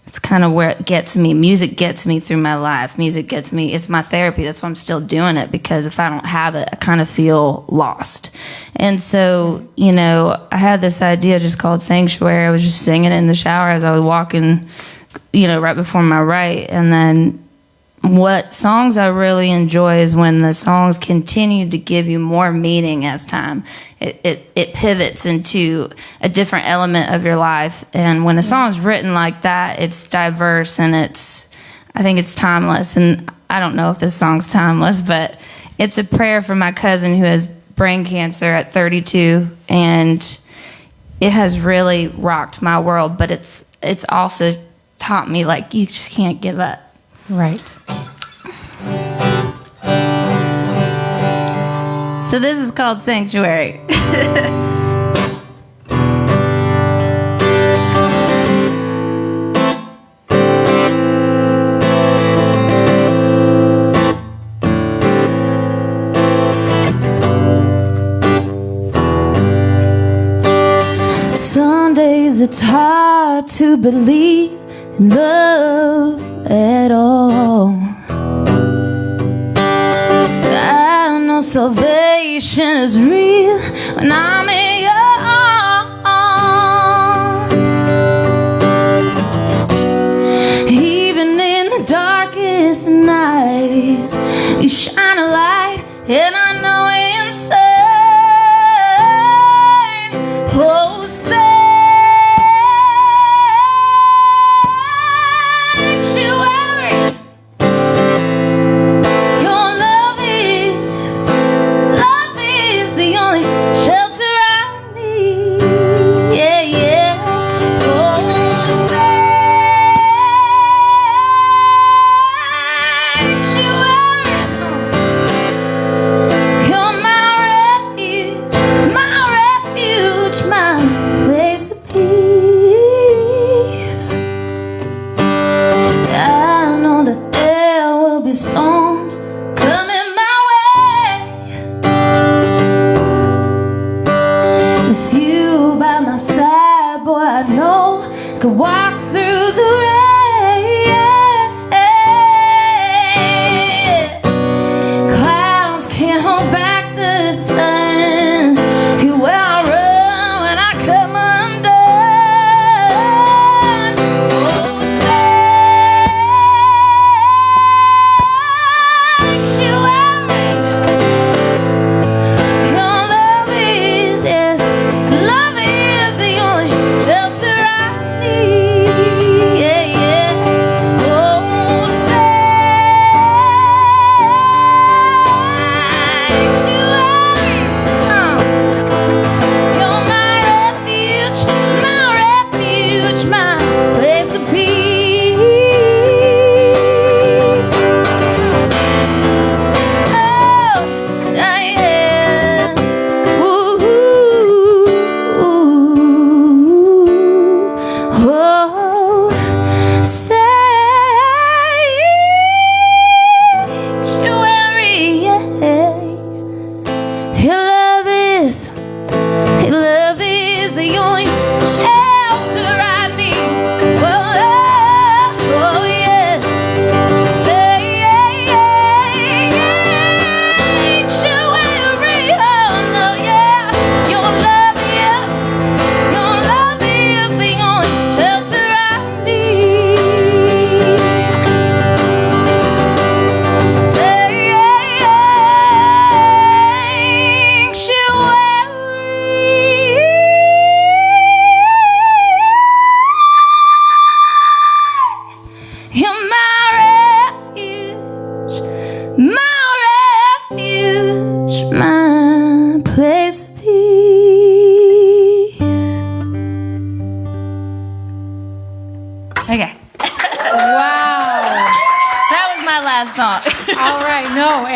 it's kind of where it gets me. Music gets me through my life. Music gets me. It's my therapy. That's why I'm still doing it, because if I don't have it, I kind of feel lost. And so, you know, I had this idea just called Sanctuary. I was just singing it in the shower as I was walking, you know, right before my write. And then what songs I really enjoy is when the songs continue to give you more meaning as time. It pivots into a different element of your life. And when a song's written like that, it's diverse, and I think it's timeless. And I don't know if this song's timeless, but it's a prayer for my cousin who has brain cancer at 32, and it has really rocked my world, but it's also taught me, like, you just can't give up. Right. So this is called Sanctuary. Some days it's hard to believe in love at all. I know salvation is real when I'm in your arms. Even in the darkest night, you shine a light, and I know inside, oh, could walk through the rain. Clouds can't hold back the sun. You will run when I come undone. Oh, sanctuary. Your love is, yes, love is the only shelter I sanctuary.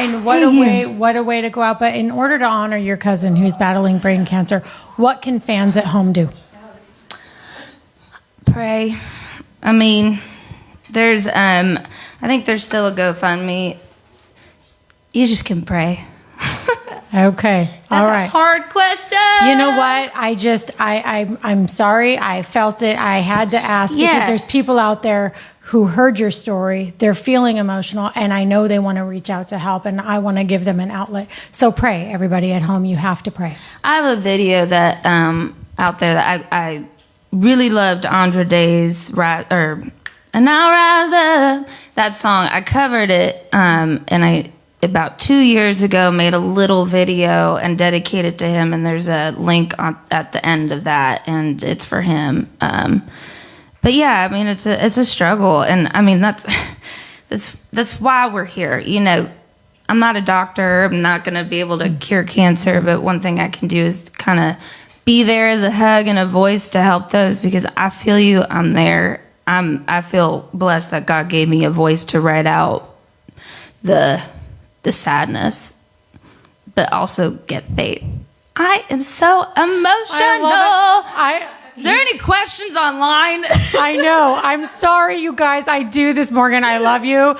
And what a way to go out. But in order to honor your cousin who's battling brain cancer, what can fans at home do? Pray. I mean, there's I think there's still a GoFundMe. You just can pray. Okay. All right. That's a hard question. You know what? I'm sorry. I felt it. I had to ask because there's people out there who heard your story. They're feeling emotional, and I know they want to reach out to help, and I want to give them an outlet. So pray, everybody at home. You have to pray. I have a video that out there that I really loved. Andra Day's "And I'll Rise Up." That song, I covered it, and I about 2 years ago made a little video and dedicated to him. And there's a link at the end of that, and it's for him. But yeah, I mean, it's a struggle, and I mean that's why we're here. You know, I'm not a doctor. I'm not going to be able to cure cancer, but one thing I can do is kind of be there as a hug and a voice to help those, because I feel you. I'm there. I feel blessed that God gave me a voice to write out the sadness, but also get faith. I am so emotional. Is there any questions online? I know. I'm sorry, you guys. I do this, Morgan. I love you.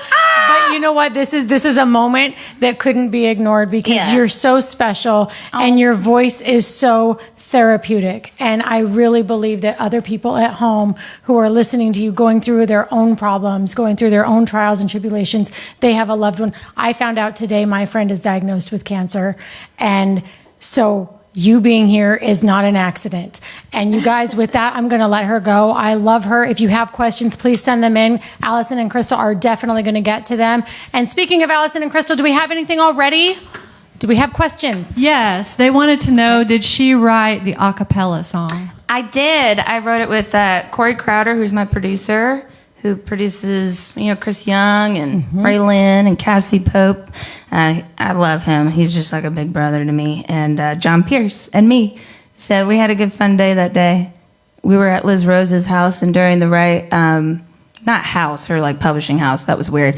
But you know what? This is a moment that couldn't be ignored because you're so special and your voice is so therapeutic. And I really believe that other people at home who are listening to you, going through their own problems, going through their own trials and tribulations, they have a loved one. I found out today my friend is diagnosed with cancer. And so you being here is not an accident. And you guys, with that, I'm going to let her go. I love her. If you have questions, please send them in. Allison and Crystal are definitely going to get to them. And speaking of Allison and Crystal, do we have anything already? Do we have questions? Yes, they wanted to know, did she write the a cappella song? I did. I wrote it with Corey Crowder, who's my producer, who produces, Chris Young and Ray Lynn and Cassie Pope. I love him. He's just like a big brother to me. And John Pierce and me. So we had a good fun day that day. We were at Liz Rose's house, and during the not house, her like publishing house. That was weird.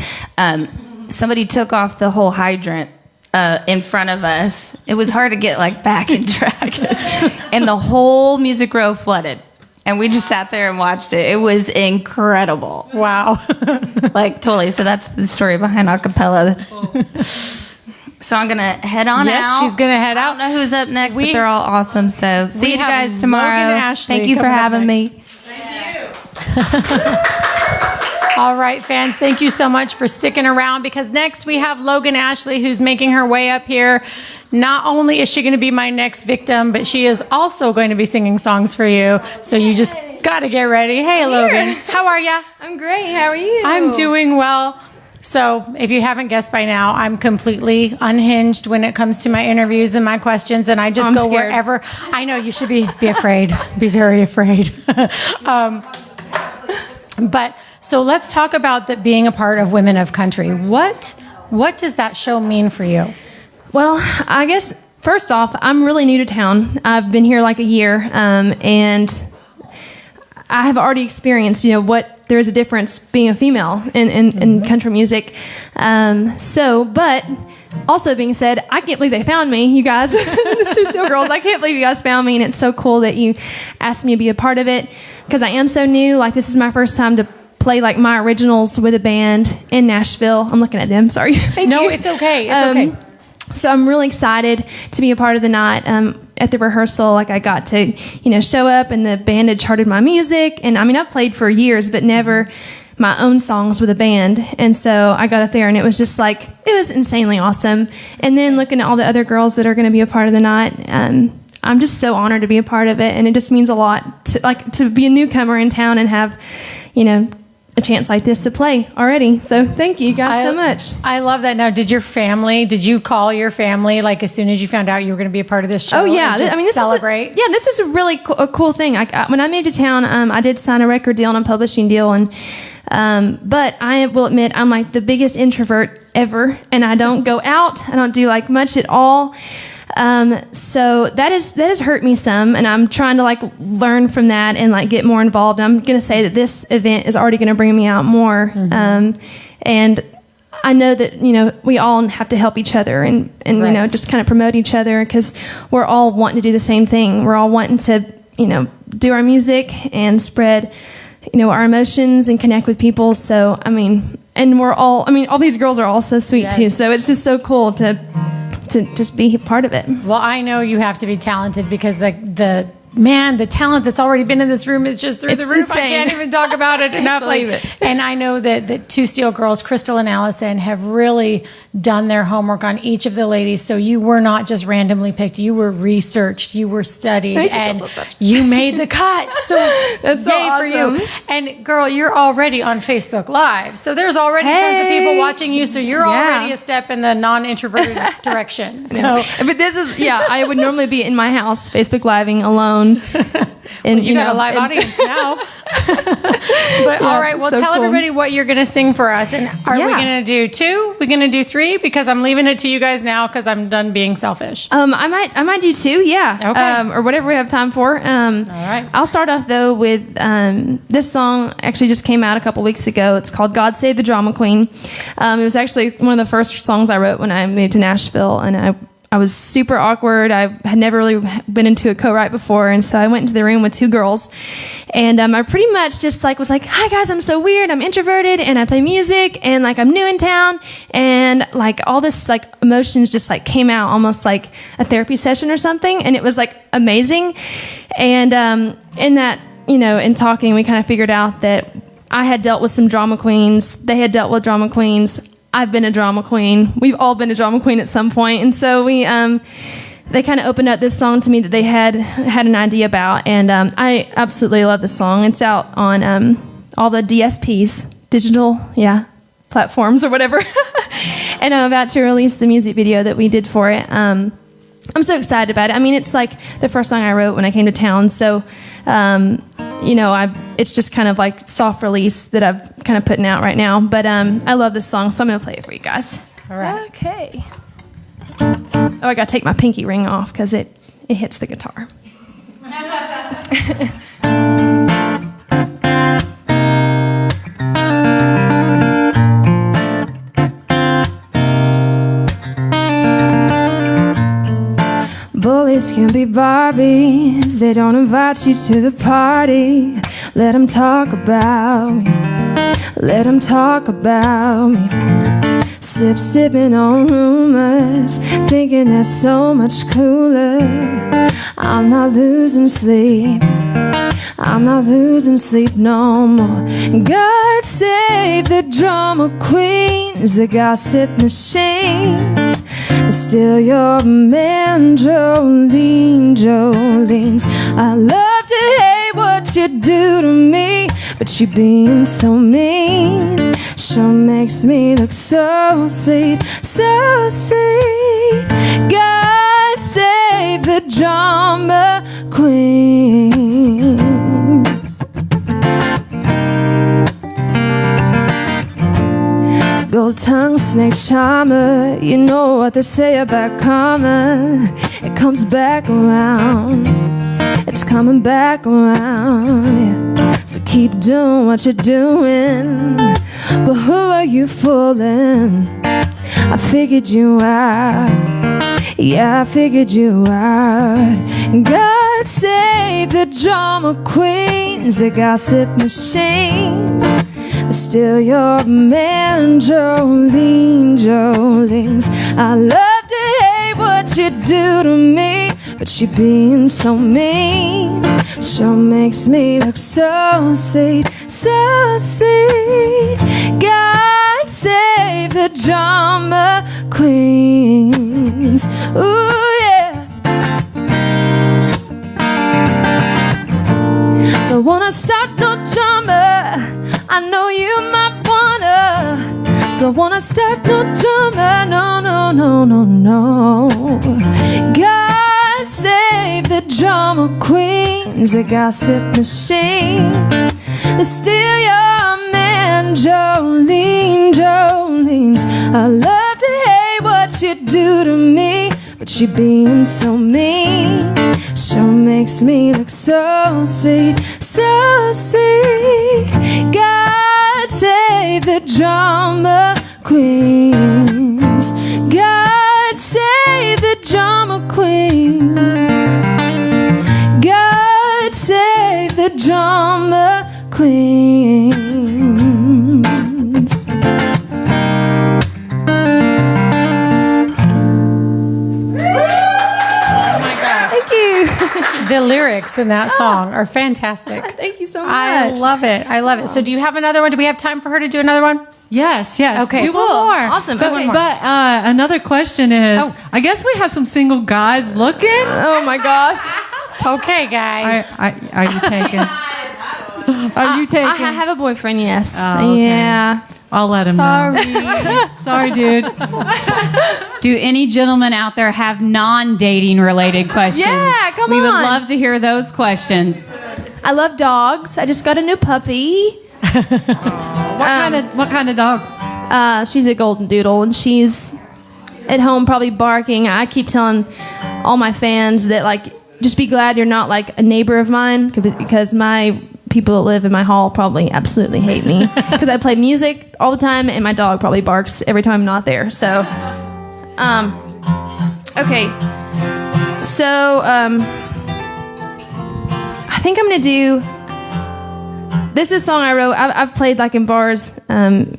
Somebody took off the whole hydrant in front of us. It was hard to get like back in track. And the whole music row flooded. And we just sat there and watched it. It was incredible. Wow. Like, totally. So that's the story behind acapella. So I'm going to head on out. Yes, she's going to head out. I don't know who's up next, but they're all awesome. So see you guys tomorrow. Logan and Ashley Thank you for having me. Thank you. All right, fans, thank you so much for sticking around, because next we have Logan Ashley, who's making her way up here. Not only is she going to be my next victim, but she is also going to be singing songs for you. So you just got to get ready. Hey, Logan. How are you? I'm great. How are you? I'm doing well. So if you haven't guessed by now, I'm completely unhinged when it comes to my interviews and my questions, and I just go scared. wherever. I know you should be afraid. Be very afraid. But so let's talk about being a part of Women of Country. What does that show mean for you? Well, I guess first off, I'm really new to town. I've been here like a year, and I have already experienced, what there is a difference being a female in country music. But also being said, I can't believe they found me, you guys. The 2Steel girls, I can't believe you guys found me, and it's so cool that you asked me to be a part of it, because I am so new. Like, this is my first time to play like my originals with a band in Nashville. I'm looking at them. Sorry. No, it's okay. It's okay. So I'm really excited to be a part of the night. At the rehearsal, like, I got to, show up, and the band had charted my music. And I mean, I've played for years, but never my own songs with a band. And so I got up there, and it was just like, it was insanely awesome. And then looking at all the other girls that are going to be a part of the night, I'm just so honored to be a part of it. And it just means a lot to be a newcomer in town and have, a chance like this to play already. So thank you guys so much. I love that. Now, did you call your family like as soon as you found out you were going to be a part of this show? Oh yeah. This celebrate. This is a really a cool thing. When I moved to town, I did sign a record deal and a publishing deal, and but I will admit I'm like the biggest introvert ever, and I don't go out. I don't do like much at all. So that has hurt me some, and I'm trying to learn from that and get more involved. I'm going to say that this event is already going to bring me out more. And I know that, we all have to help each other and Right. just kind of promote each other, because we're all wanting to do the same thing. We're all wanting to, do our music and spread, our emotions and connect with people. So, and all these girls are all so sweet Yes. too. So it's just so cool to just be part of it. Well, I know you have to be talented, because the talent that's already been in this room is just through the It's roof. I insane. can't even talk about it enough. believe it. And I know that the 2Steel girls, Crystal and Allison, have really done their homework on each of the ladies. So you were not just randomly picked. You were researched. You were studied. Makes me feel And so special. you made the cut. So That's so yay for you. awesome. And girl, you're already on Facebook Live. So there's already tons of people Hey. watching you. So you're Yeah. already a step in the non-introverted direction. So But this is, I would normally be in my house, Facebook Living alone. And you got a live audience now. But all right, well, so tell cool. everybody what you're going to sing for us. And are we Yeah. going to do 2? We're going to do 3? Because I'm leaving it to you guys now, because I'm done being selfish. I might do 2, yeah. Okay. Or whatever we have time for. All right. I'll start off though with this song. Actually, just came out a couple weeks ago. It's called "God Save the Drama Queen." It was actually one of the first songs I wrote when I moved to Nashville, and I was super awkward. I had never really been into a co-write before, and so I went into the room with 2 girls, and I pretty much just was like, "Hi guys, I'm so weird. I'm introverted, and I play music, and I'm new in town," and all this emotions just came out almost like a therapy session or something, and it was amazing. And in that, in talking, we kind of figured out that I had dealt with some drama queens. They had dealt with drama queens. I've been a drama queen. We've all been a drama queen at some point. And so they kind of opened up this song to me that they had an idea about. And I absolutely love the song. It's out on all the DSPs, digital, platforms or whatever. And I'm about to release the music video that we did for it. I'm so excited about it. It's the first song I wrote when I came to town. So, it's just kind of soft release that I'm kind of putting out right now. But I love this song, so I'm going to play it for you guys. All right. Okay. Oh, I got to take my pinky ring off because it hits the guitar. Bullies can be Barbies. They don't invite you to the party. Let them talk about me. Let them talk about me. Sipping on rumors, thinking that's so much cooler. I'm not losing sleep. I'm not losing sleep no more. God save the drama queens, the gossip machines. Still your man, Jolene's. I love to hate what you do to me, but you being so mean sure makes me look so sweet, so sweet. God save the drama queens. Gold tongue snake charmer, you know what they say about karma. It comes back around. It's coming back around, yeah. So keep doing what you're doing. But who are you fooling? I figured you out. Yeah, I figured you out. God save the drama queens, the gossip machines. Still your man, Jolene's. I love to hate what you do to me, but you being so mean sure makes me look so sweet, so sweet. God save the drama queens. Ooh, yeah. Don't wanna stop no drama. I know you might wanna. Don't wanna start no drama. No, no, no, no, no. God save the drama queens, the gossip machines. They steal your man, Jolene's. I love to hate what you do to me, but you being so mean sure makes me look so sweet, so sweet. God save the drama queens. God save the drama queens. God save the drama queens. Thank you. The lyrics in that song are fantastic. Thank you so much. I love it. I love it. So do you have another one? Do we have time for her to do another one? Yes. Okay, Do one cool. more. Awesome. So, Okay. But another question is, Oh. I guess we have some single guys looking. Oh my gosh. Okay, guys. Are you taking? Are you taking? I have a boyfriend, yes. Oh, okay. Yeah. I'll let him know. Sorry, dude. Do any gentlemen out there have non-dating related questions? Yeah, come We would on. love to hear those questions. I love dogs. I just got a new puppy. What kind of dog? She's a golden doodle, and she's at home probably barking. I keep telling all my fans that, like, just be glad you're not like a neighbor of mine, because my people that live in my hall probably absolutely hate me because I play music all the time, and my dog probably barks every time I'm not there. So, okay. So, I think I'm gonna do. This is a song I wrote. I've played like in bars. I'm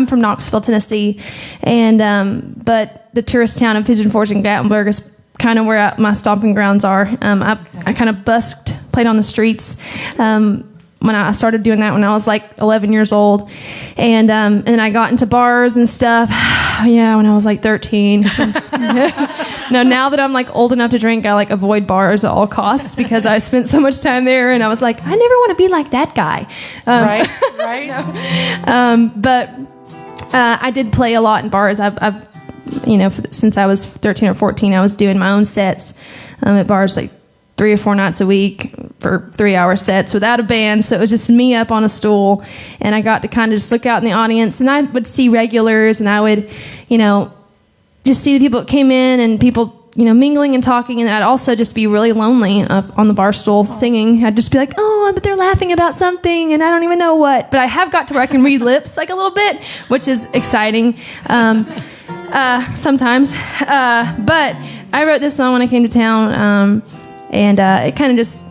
from Knoxville, Tennessee, and but the tourist town of Pigeon Forge and Gatlinburg is kind of where my stomping grounds are. I kind of played on the streets when I started doing that when I was like 11 years old, and then I got into bars and stuff. Yeah, when I was like 13. No, now that I'm like old enough to drink, I like avoid bars at all costs because I spent so much time there, and I was like, I never want to be like that guy. Right. But I did play a lot in bars. I've since I was 13 or 14, I was doing my own sets at bars like 3 or 4 nights a week for 3-hour sets without a band. So it was just me up on a stool, and I got to kind of just look out in the audience, and I would see regulars, and I would, just see the people that came in and people, mingling and talking, and I'd also just be really lonely up on the bar stool singing. I'd just be like, oh, but they're laughing about something, and I don't even know what. But I have got to where I can read lips like a little bit, which is exciting. Sometimes. But I wrote this song when I came to town, and it kind of just,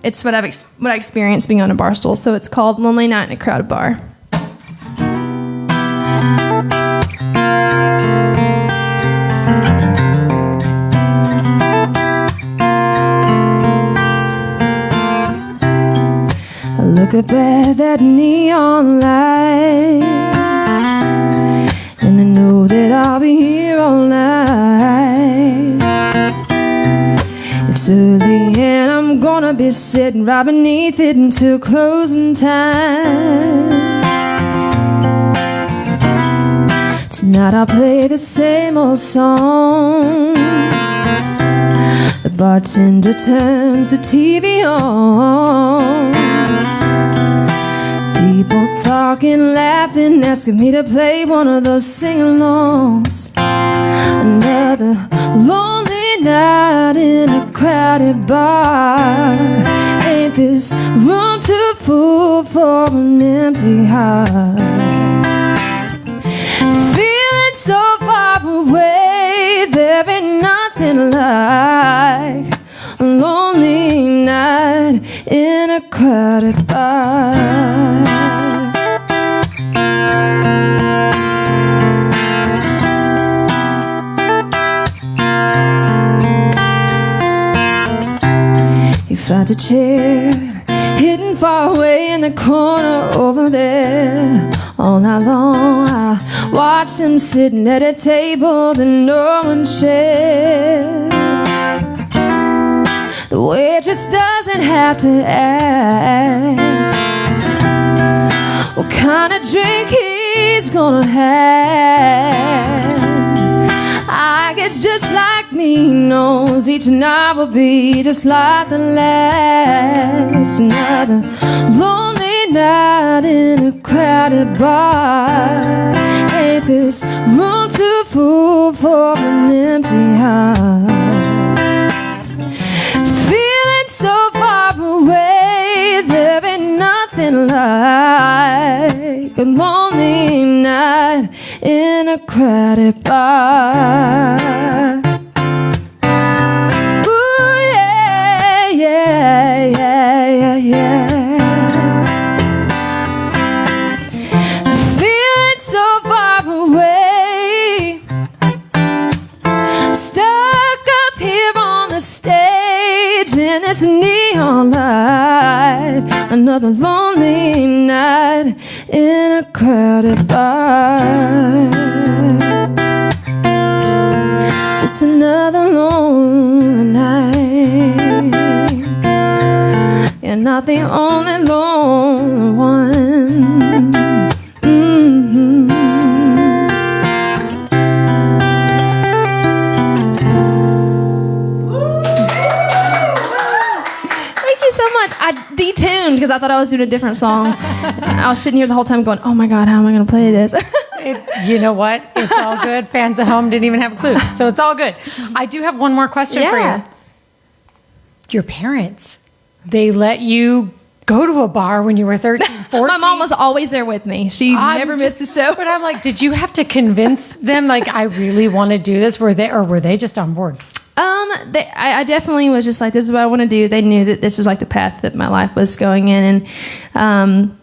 it's what I experienced being on a bar stool. So it's called Lonely Night in a Crowded Bar. I look up at that neon light, and I know that I'll be here all night. It's early and I'm gonna be sitting right beneath it until closing time. Tonight I'll play the same old song. The bartender turns the TV on. People talking, laughing, asking me to play one of those sing-alongs. Another lonely night in a crowded bar. Ain't this room too full for an empty heart? Feeling so far away, there ain't nothing like a lonely night in a crowded bar. He finds a chair hidden far away in the corner over there. All night long I watch him sitting at a table that no one shares. The waitress doesn't have to ask what kind of drink he's gonna have. I guess just like me, he knows each night will be just like the last. Another lonely night in a crowded bar. Ain't this room too full for an empty heart? Feeling so far away, there ain't nothing like a lonely night in a crowded bar. Ooh, yeah, yeah, yeah, yeah, yeah. Feeling so far away, stuck up here on the stage in this neon light. Another lonely night in a crowded bar. Just another lonely night. You're not the only lonely one. Mm-hmm. Thank you so much. I detuned because I thought I was doing a different song. I was sitting here the whole time going, oh my God, how am I going to play this? You know what? It's all good. Fans at home didn't even have a clue. So it's all good. I do have one more question for you. Your parents, they let you go to a bar when you were 13, 14? My mom was always there with me. She never missed a show. But I'm like, did you have to convince them, like, I really want to do this? Were they just on board? I definitely was just like, this is what I want to do. They knew that this was like the path that my life was going in. And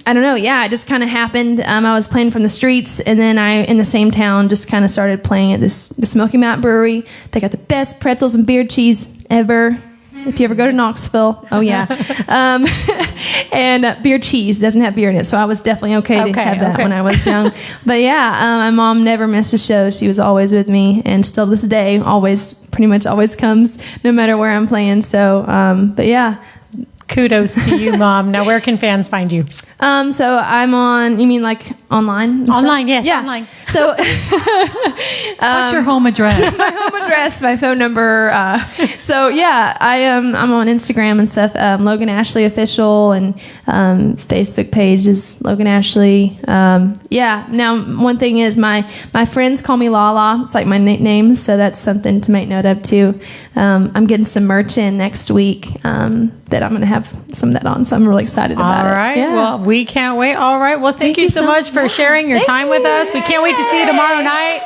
I don't know. Yeah, it just kind of happened. I was playing from the streets, and then in the same town, just kind of started playing at the Smoky Mountain Brewery. They got the best pretzels and beer cheese ever. If you ever go to Knoxville, oh yeah. And beer cheese doesn't have beer in it, so I was definitely okay to have that when I was young. But yeah, my mom never missed a show. She was always with me, and still to this day, pretty much always comes, no matter where I'm playing. So, but yeah. Kudos to you, Mom. Now, where can fans find you? So I'm on, you mean like online? Online, yes. Yeah. Online. So What's your home address? my home address, my phone number. So yeah, I'm on Instagram and stuff. Logan Ashley Official, and Facebook page is Logan Ashley. Yeah. Now, one thing is my friends call me Lala. It's like my nickname, so that's something to make note of too. I'm getting some merch in next week that I'm going to have some of that on, so I'm really excited about it. All right. Yeah. Well, we can't wait. All right. Well, thank you so much for sharing your time with us. We can't wait to see you tomorrow night.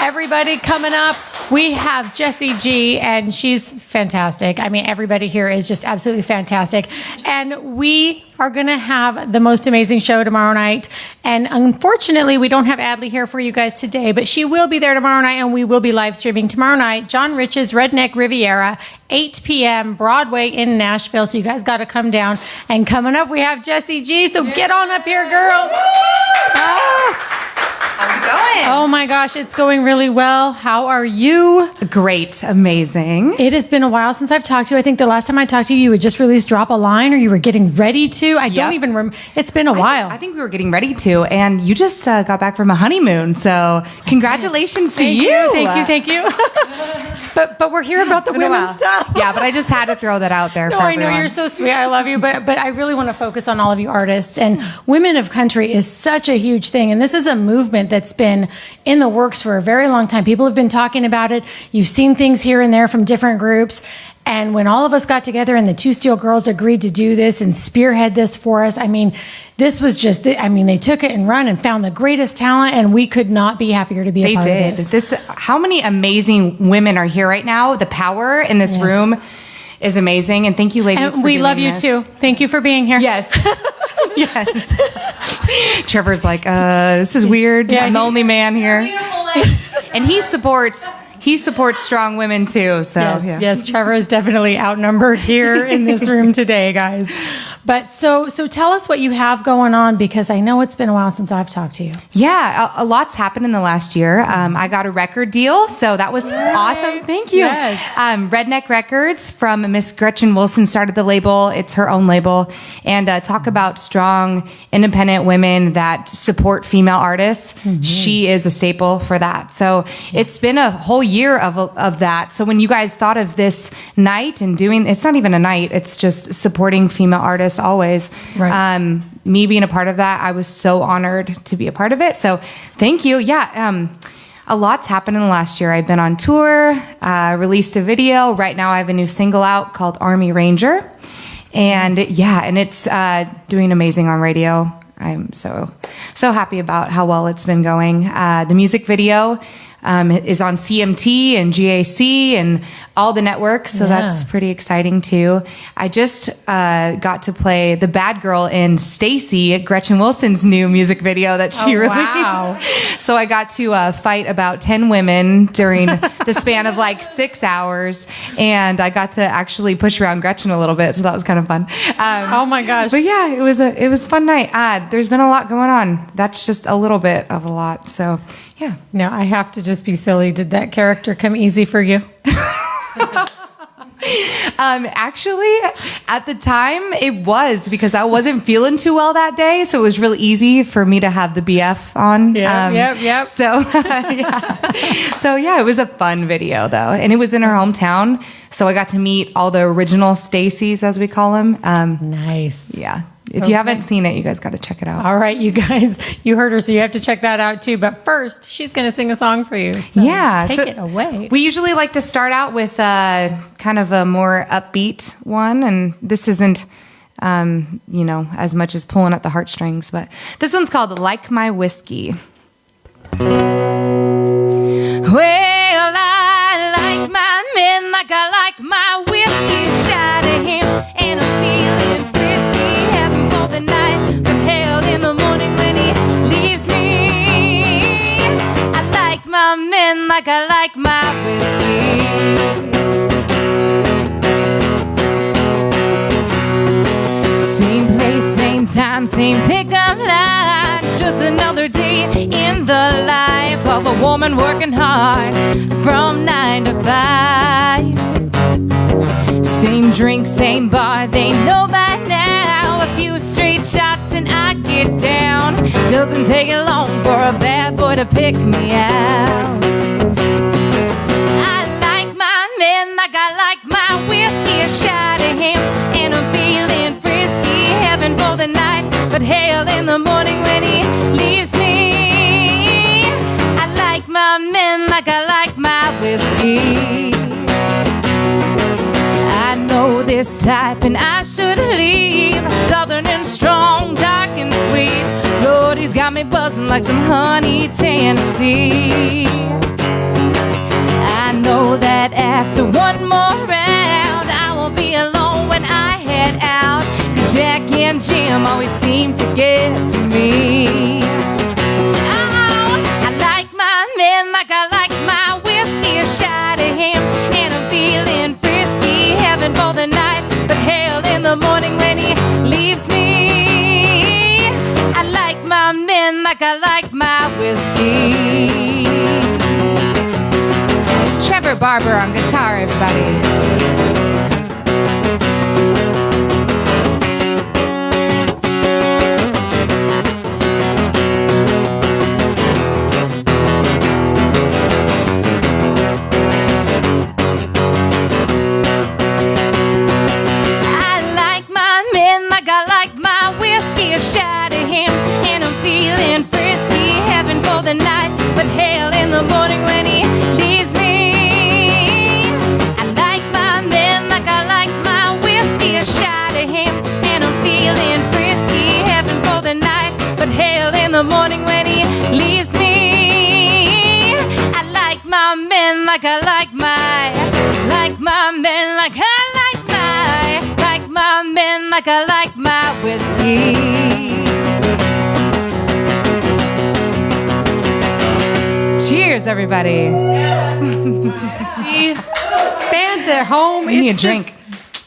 Everybody coming up, we have Jessie G, and she's fantastic. I mean, everybody here is just absolutely fantastic. And we are going to have the most amazing show tomorrow night. And unfortunately, we don't have Adley here for you guys today, but she will be there tomorrow night, and we will be live streaming tomorrow night. John Rich's Redneck Riviera, 8 p.m. Broadway in Nashville. So you guys got to come down. And coming up, we have Jessie G. So get on up here, girl. How's it going? Oh my gosh, it's going really well. How are you? Great. Amazing. It has been a while since I've talked to you. I think the last time I talked to you, you had just released Drop a Line, or you were getting ready to. I don't even remember. It's been a while. I think we were getting ready to, and you just got back from a honeymoon. So congratulations to you. Thank you. But we're here about the women stuff. Yeah, but I just had to throw that out there. No, for I know everyone. you're so sweet. I love you, but I really want to focus on all of you artists. And Women of Country is such a huge thing, and this is a movement that's been in the works for a very long time. People have been talking about it. You've seen things here and there from different groups. And when all of us got together and the 2Steel girls agreed to do this and spearhead this for us, I mean, this was just, they took it and run and found the greatest talent, and we could not be happier to be a part of this. How many amazing women are here right now? The power in this room is amazing. And thank you, ladies, and for we doing love you this. too. Thank you for being here. Yes. Yes. Trevor's like, this is weird. Yeah, I'm the only man here. And he supports strong women too. So yes, Trevor is definitely outnumbered here in this room today, guys. But so tell us what you have going on, because I know it's been a while since I've talked to you. Yeah, a lot's happened in the last year. I got a record deal, so that was awesome. Thank you. Yes. Redneck Records from Miss Gretchen Wilson started the label. It's her own label. And talk about strong, independent women that support female artists. Mm-hmm. She is a staple for that. So it's been a whole year of that. So when you guys thought of this night and doing, it's not even a night, it's just supporting female artists always. Right. Me being a part of that, I was so honored to be a part of it. So thank you. Yeah. A lot's happened in the last year. I've been on tour, released a video. Right now I have a new single out called Army Ranger. And and it's doing amazing on radio. I'm so happy about how well it's been going. The music video is on CMT and GAC and all the networks, so that's pretty exciting too. I just got to play the bad girl in Stacy, Gretchen Wilson's new music video that she released. Wow. So I got to fight about 10 women during the span of like 6 hours, and I got to actually push around Gretchen a little bit, so that was kind of fun. Oh my gosh. But yeah, it was a fun night. There's been a lot going on. That's just a little bit of a lot. So yeah. Now I have to just be silly. Did that character come easy for you? Actually, at the time, it was because I wasn't feeling too well that day, so it was really easy for me to have the BF on. Yep. So, so yeah, it was a fun video though, and it was in her hometown, so I got to meet all the original Stacys, as we call them. Nice. Yeah. If you haven't seen it, you guys got to check it out. All right, you guys, you heard her, so you have to check that out too. But first, she's going to sing a song for you. So take it away. We usually like to start out with kind of a more upbeat one, and this isn't, as much as pulling at the heartstrings, but this one's called "Like My Whiskey." Well, I like my men like I like my whiskey. Shot at him, and I'm feeling frisky. Having for the night, but hell in the morning when he leaves me. I like my men like I like my whiskey. Same place, same time, same pickup line. Just another day in the life of a woman working hard from 9 to 5. Same drink, same bar, they know by now. A few straight shots and I get down. Doesn't take it long for a bad boy to pick me out. I like my men like I like my whiskey. A shot at him and I'm feeling frisky. Heaven for the night, but hell in the morning when he leaves me. I like my men like I like my whiskey. I know this type and I should leave. Southern and strong, dark and sweet. Lord, he's got me buzzing like some honey Tennessee. I know that after one more round I won't be alone when I head out. 'Cause Jack and Jim always seem to get to me. Oh, I like my men like I like my whiskey. A shot at him and I'm feeling frisky. Heaven for the night, but hell in the morning when he leaves me. I like my men like I like my whiskey. Trevor Barber on guitar, everybody. The night, but hell in the morning when he leaves me. I like my men like I like my whiskey. A shot at him and I'm feeling frisky. Heaven for the night, but hell in the morning when he leaves me. I like my men like I like my men like I like my men like I like my whiskey. Cheers, everybody. Fans at home. We need a drink.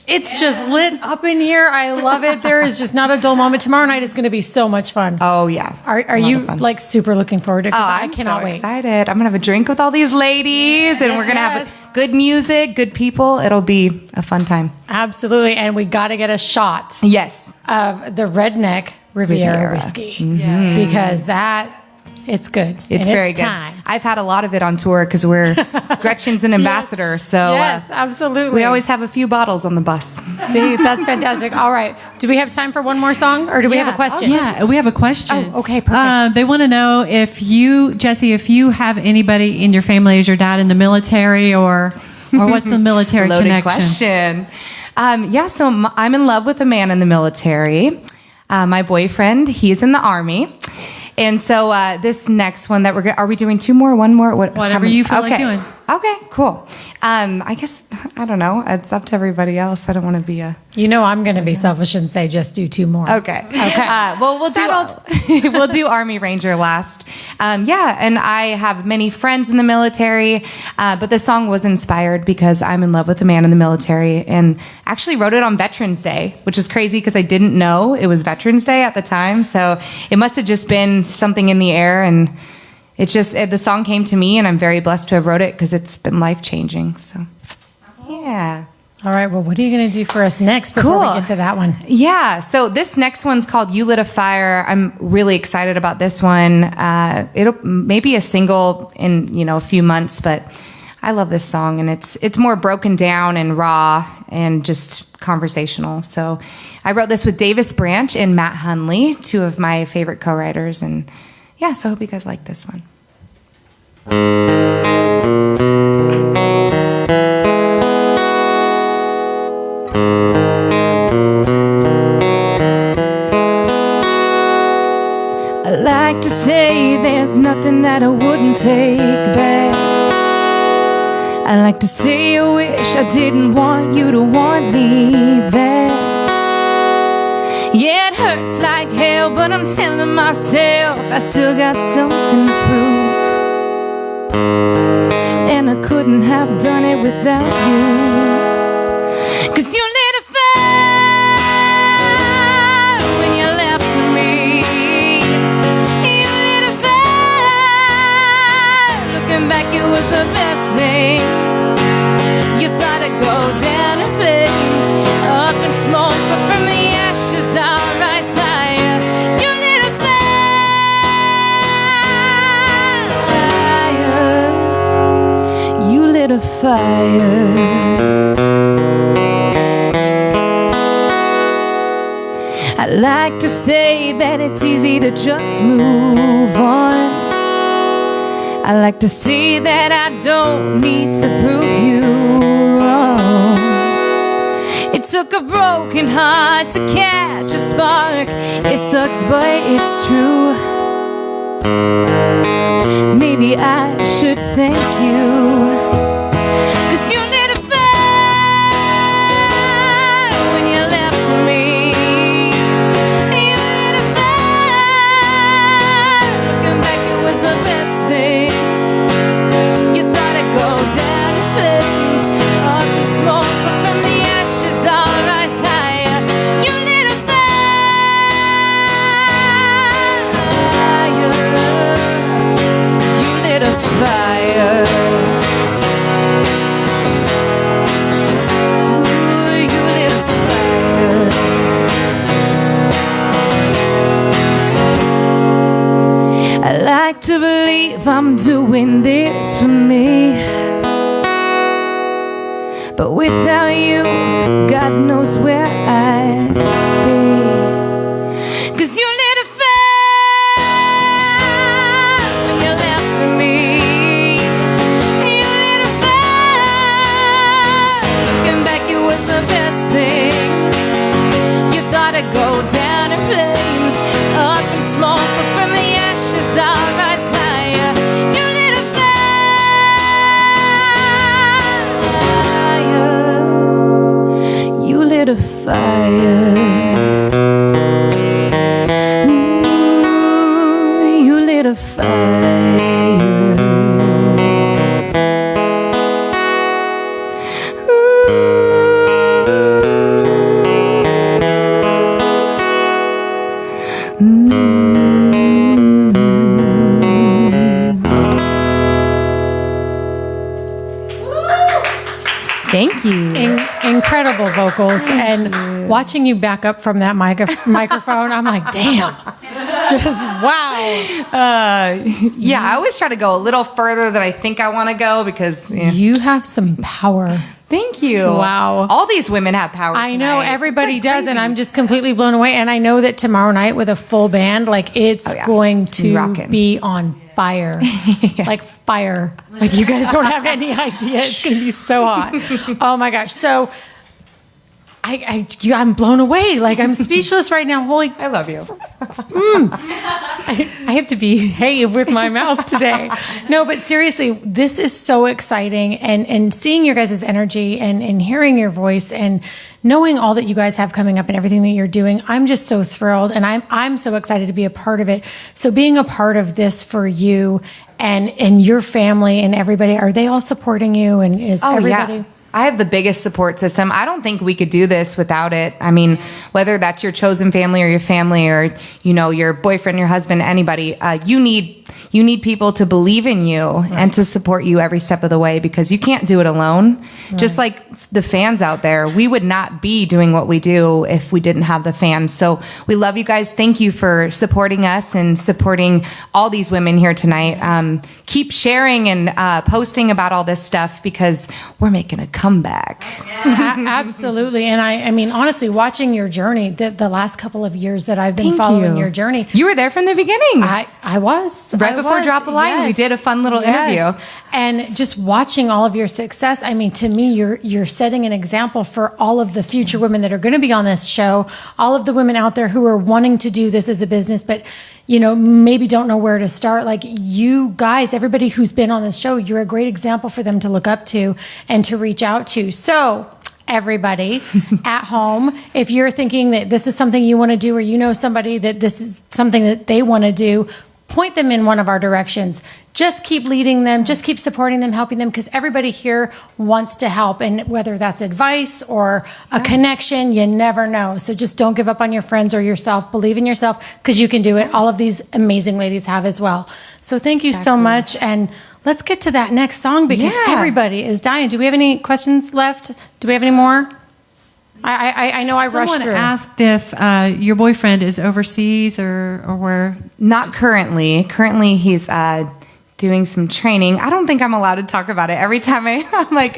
It's just lit up in here. I love it. There is just not a dull moment. Tomorrow night is going to be so much fun. Oh, yeah. Are you like super looking forward to it? 'Cause I cannot wait. Excited. I'm going to have a drink with all these ladies and we're going to have good music, good people. It'll be a fun time. Absolutely. And we got to get a shot Yes. of the Redneck Riviera whiskey because it's good. It's very good. Time. I've had a lot of it on tour because Gretchen's an ambassador. So yes, absolutely. We always have a few bottles on the bus. See, that's fantastic. All right. Do we have time for one more song or do we have a question? Yeah, we have a question. Oh, okay, perfect. They want to know if you, Jesse, if you have anybody in your family, is your dad in the military or what's the military Loaded connection? question. So I'm in love with a man in the military. my boyfriend, he's in the Army. And so this next one that are we doing 2 more, 1 more? Whatever you feel like doing. Okay, cool. I guess, I don't know. It's up to everybody else. I don't want to be a... I'm going to be selfish and say just do 2 more. Okay. Well, we'll do Army Ranger last. And I have many friends in the military, but the song was inspired because I'm in love with a man in the military, and actually wrote it on Veterans Day, which is crazy because I didn't know it was Veterans Day at the time. So it must have just been something in the air, and the song came to me, and I'm very blessed to have wrote it because it's been life-changing. So, yeah. All right. Well, what are you going to do for us next before we get to that one? Yeah. So this next one's called You Lit a Fire. I'm really excited about this one. It'll maybe a single in, a few months, but I love this song, and it's more broken down and raw and just conversational. So I wrote this with Davis Branch and Matt Hunley, 2 of my favorite co-writers, and yeah, so I hope you guys like this one. I like to say there's nothing that I wouldn't take back. I like to say I wish I didn't want you to want me back. Yeah, it hurts like hell, but I'm telling myself I still got something to prove. And I couldn't have done it without you. 'Cause you lit a fire when you left me. You lit a fire. Looking back, it was the best thing. You thought I'd go down in flames, up in smoke, but from the ashes I'll rise higher. You lit a fire. You lit a fire. I like to say that it's easy to just move on. I like to say that I don't need to prove you wrong. It took a broken heart to catch a spark. It sucks, but it's true. Maybe I should thank you. 'Cause you lit a fire when you left me. You lit a fire. Looking back, it was the best thing. You thought I'd go down in flames, up in smoke, but from the ashes I'll rise higher. You lit a fire. You lit a fire. Ooh, you lit a fire. I like to believe I'm doing this for me, but without you, God knows where I'd be. 'Cause you lit a fire when you left me. You lit a fire. Looking back, it was the best thing. You thought I'd go down in flames, up in smoke, but from the ashes I'll rise higher. You lit a fire. You lit a fire. Ooh, you lit a fire. Thank you. Incredible vocals. And watching you back up from that microphone, I'm like, damn. Just wow. Yeah, I always try to go a little further than I think I want to go because... Yeah. You have some power. Thank you. Wow. All these women have power I know, tonight. everybody It's does, crazy. and I'm just completely blown away. And I know that tomorrow night with a full band, like it's going to Rockin'. be on fire. Like fire. Like you guys don't have any idea. It's going to be so hot. Oh my gosh. So I'm blown away. Like, I'm speechless right now. Holy, I love you. I have to behave with my mouth today. No, but seriously, this is so exciting. And seeing your guys' energy and hearing your voice and knowing all that you guys have coming up and everything that you're doing, I'm just so thrilled. And I'm so excited to be a part of it. So being a part of this for you and your family and everybody, are they all supporting you? And is everybody... Yeah. I have the biggest support system. I don't think we could do this without it. I mean, whether that's your chosen family or your family or, your boyfriend, your husband, anybody, you need people to believe in you and to support you every step of the way, because you can't do it alone. Right. Just like the fans out there, we would not be doing what we do if we didn't have the fans. So we love you guys. Thank you for supporting us and supporting all these women here tonight. Keep sharing and posting about all this stuff, because we're making a comeback. Absolutely. And I mean, honestly, watching your journey, the last couple of years that I've been following your journey. You were there from the beginning. I was. Right before Drop the Line, we did a fun little interview. And just watching all of your success, I mean, to me, you're setting an example for all of the future women that are going to be on this show, all of the women out there who are wanting to do this as a business, but maybe don't know where to start. Like, you guys, everybody who's been on this show, you're a great example for them to look up to and to reach out to. So everybody at home, if you're thinking that this is something you want to do, or somebody that this is something that they want to do, point them in one of our directions. Just keep leading them, just keep supporting them, helping them, because everybody here wants to help. And whether that's advice or a connection, you never know. So just don't give up on your friends or yourself. Believe in yourself, because you can do it. All of these amazing ladies have as well. So thank you so much. And let's get to that next song, because everybody is dying. Do we have any questions left? Do we have any more? I know I rushed through. Someone asked if your boyfriend is overseas or where? Not currently. Currently, he's doing some training. I don't think I'm allowed to talk about it. Every time I'm like,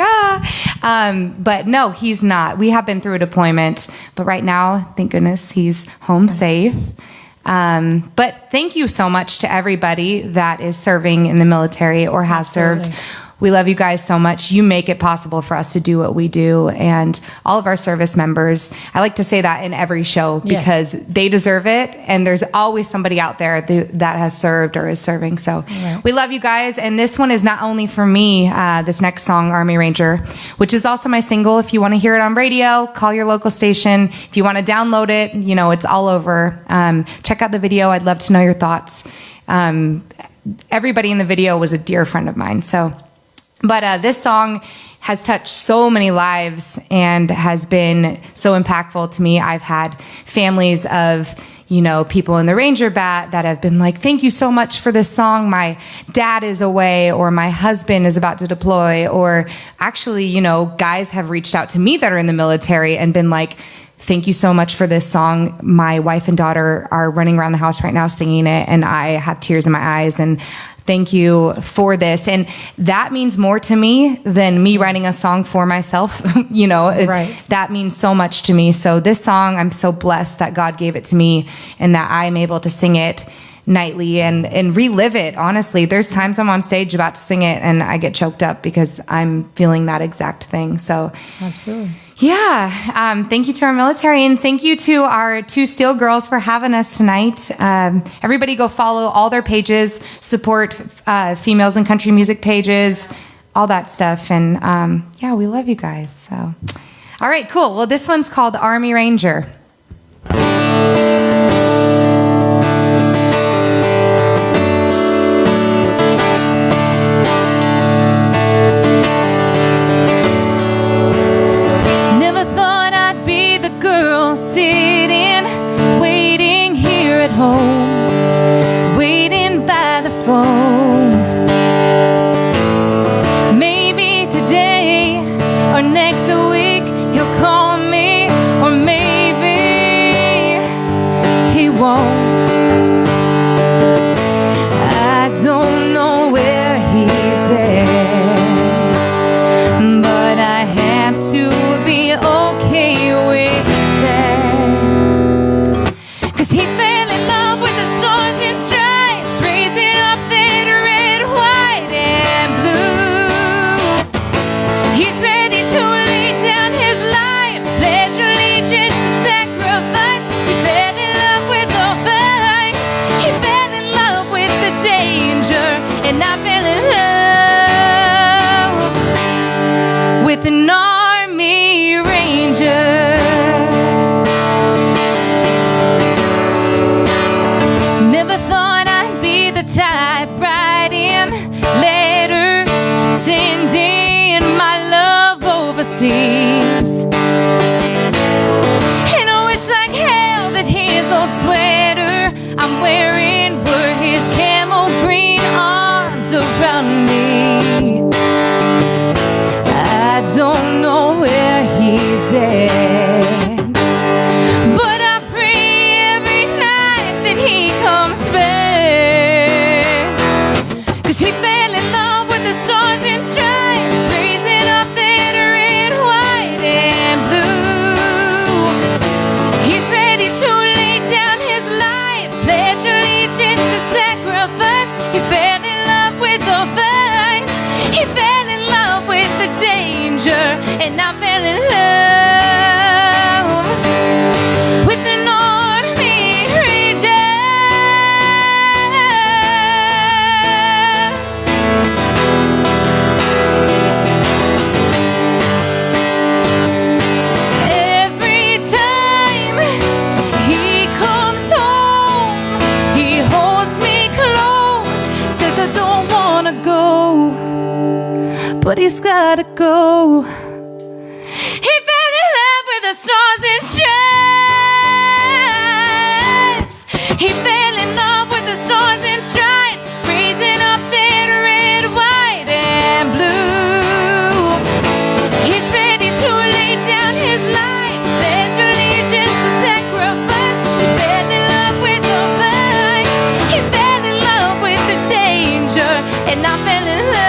but no, he's not. We have been through a deployment, but right now, thank goodness, he's home safe. But thank you so much to everybody that is serving in the military or has served. We love you guys so much. You make it possible for us to do what we do, and all of our service members. I like to say that in every show, because they deserve it, and there's always somebody out there that has served or is serving. So we love you guys, and this one is not only for me, this next song, Army Ranger, which is also my single. If you want to hear it on radio, call your local station. If you want to download it, it's all over. Check out the video. I'd love to know your thoughts. Everybody in the video was a dear friend of mine, so... But this song has touched so many lives and has been so impactful to me. I've had families of, people in the Ranger Bat that have been like, thank you so much for this song. My dad is away, or my husband is about to deploy, or actually, guys have reached out to me that are in the military and been like, thank you so much for this song. My wife and daughter are running around the house right now singing it, and I have tears in my eyes, and thank you for this. And that means more to me than me writing a song for myself. That means so much to me. So this song, I'm so blessed that God gave it to me and that I'm able to sing it nightly and relive it. Honestly, there's times I'm on stage about to sing it and I get choked up because I'm feeling that exact thing. So absolutely. Yeah. Thank you to our military, and thank you to our 2Steel girls for having us tonight. Everybody go follow all their pages, support females in country music pages, all that stuff. And we love you guys. So, all right, cool. Well, this one's called Army Ranger. Home, waiting by the phone. Maybe today or next week he'll call me, or maybe seems. And I wish like hell that his old sweater I'm wearing were his camel green arms around me. I don't know where he's at, but I pray every night that he comes back. 'Cause he fell in love with the stars and stripes, raising up that red, white, and blue. He's ready to lay down his life, pledge allegiance to sacrifice. He fell in love with the fight. He fell in love with the danger, and I fell in love with an army ranger. Every time he comes home, he holds me close, says I don't wanna go, but he's gotta go. He fell in love with the stars and stripes. He fell in love with the stars and stripes, raising up that red, white, and blue. He's ready to lay down his life, pledge allegiance to sacrifice. He fell in love with the fight. He fell in love with the danger, and I fell in love.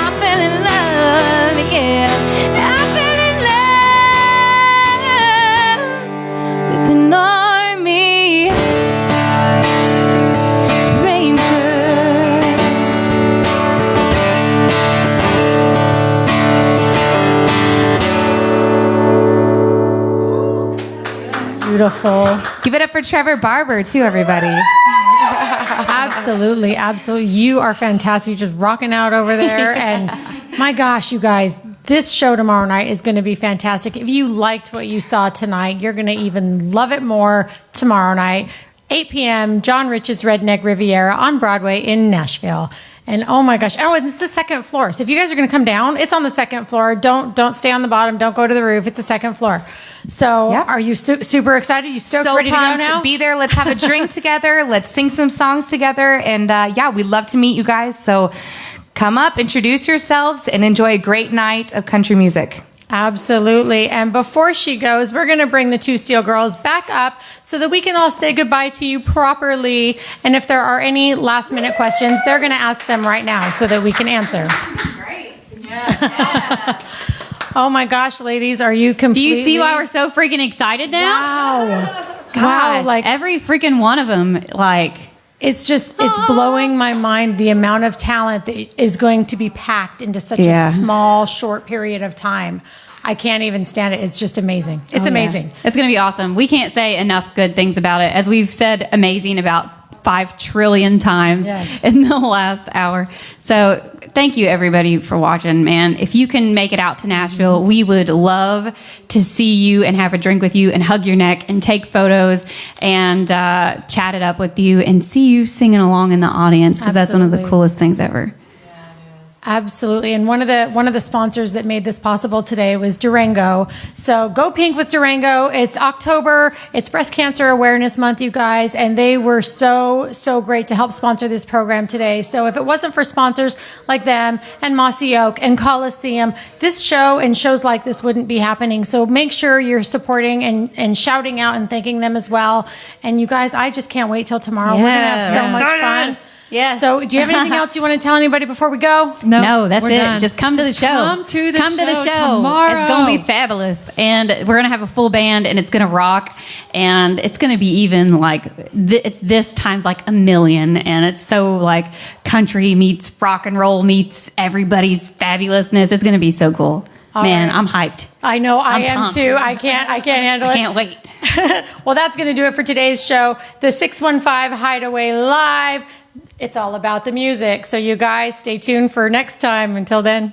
I fell in love, yeah. I fell in love with an army ranger. Beautiful. Give it up for Trevor Barber, too, everybody. Absolutely, absolutely. You are fantastic. You're just rocking out over there. And my gosh, you guys, this show tomorrow night is going to be fantastic. If you liked what you saw tonight, you're going to even love it more tomorrow night. 8 p.m., John Rich's Redneck Riviera on Broadway in Nashville. And oh my gosh, oh, and it's the second floor. So if you guys are going to come down, it's on the second floor. Don't stay on the bottom. Don't go to the roof. It's the second floor. So Yeah. are you super excited? You stoked, So ready to go pumped. now? Be there. Let's have a drink together. Let's sing some songs together. And yeah, we'd love to meet you guys. So come up, introduce yourselves, and enjoy a great night of country music. Absolutely. And before she goes, we're going to bring the 2Steel girls back up so that we can all say goodbye to you properly. And if there are any last minute questions, they're going to ask them right now so that we can answer. Great. Oh my gosh, ladies, are you Do completely... you see why we're so freaking excited now? Wow. Gosh, Wow, like every freaking one of them, like, it's blowing my mind the amount of talent that is going to be packed into such a small, short period of time. I can't even stand it. It's just amazing. It's amazing. yeah. It's going to be awesome. We can't say enough good things about it. As we've said amazing about 5 trillion times in the last hour. So thank you everybody for watching, man. If you can make it out to Nashville, we would love to see you and have a drink with you and hug your neck and take photos and chat it up with you and see you singing along in the audience, because that's one of the Absolutely. coolest things ever. Absolutely. And one of the sponsors that made this possible today was Durango. So go pink with Durango. It's October. It's Breast Cancer Awareness Month, you guys. And they were so great to help sponsor this program today. So if it wasn't for sponsors like them and Mossy Oak and Coliseum, this show and shows like this wouldn't be happening. So make sure you're supporting and shouting out and thanking them as well. And you guys, I just can't wait till tomorrow. We're going to have so much fun. Yeah. So do you have anything else you want to tell anybody before we go? No, that's we're it. done. Just come to the show. Come to the show It's tomorrow. going to be fabulous. And we're going to have a full band and it's going to rock. And it's going to be even like, it's this times like a million. And it's so like country meets rock and roll meets everybody's fabulousness. It's going to be so cool. Man, right. I'm hyped. I know I I'm am pumped. too. I can't handle it. I can't wait. Well, that's going to do it for today's show. The 615 Hideaway Live. It's all about the music. So you guys stay tuned for next time. Until then.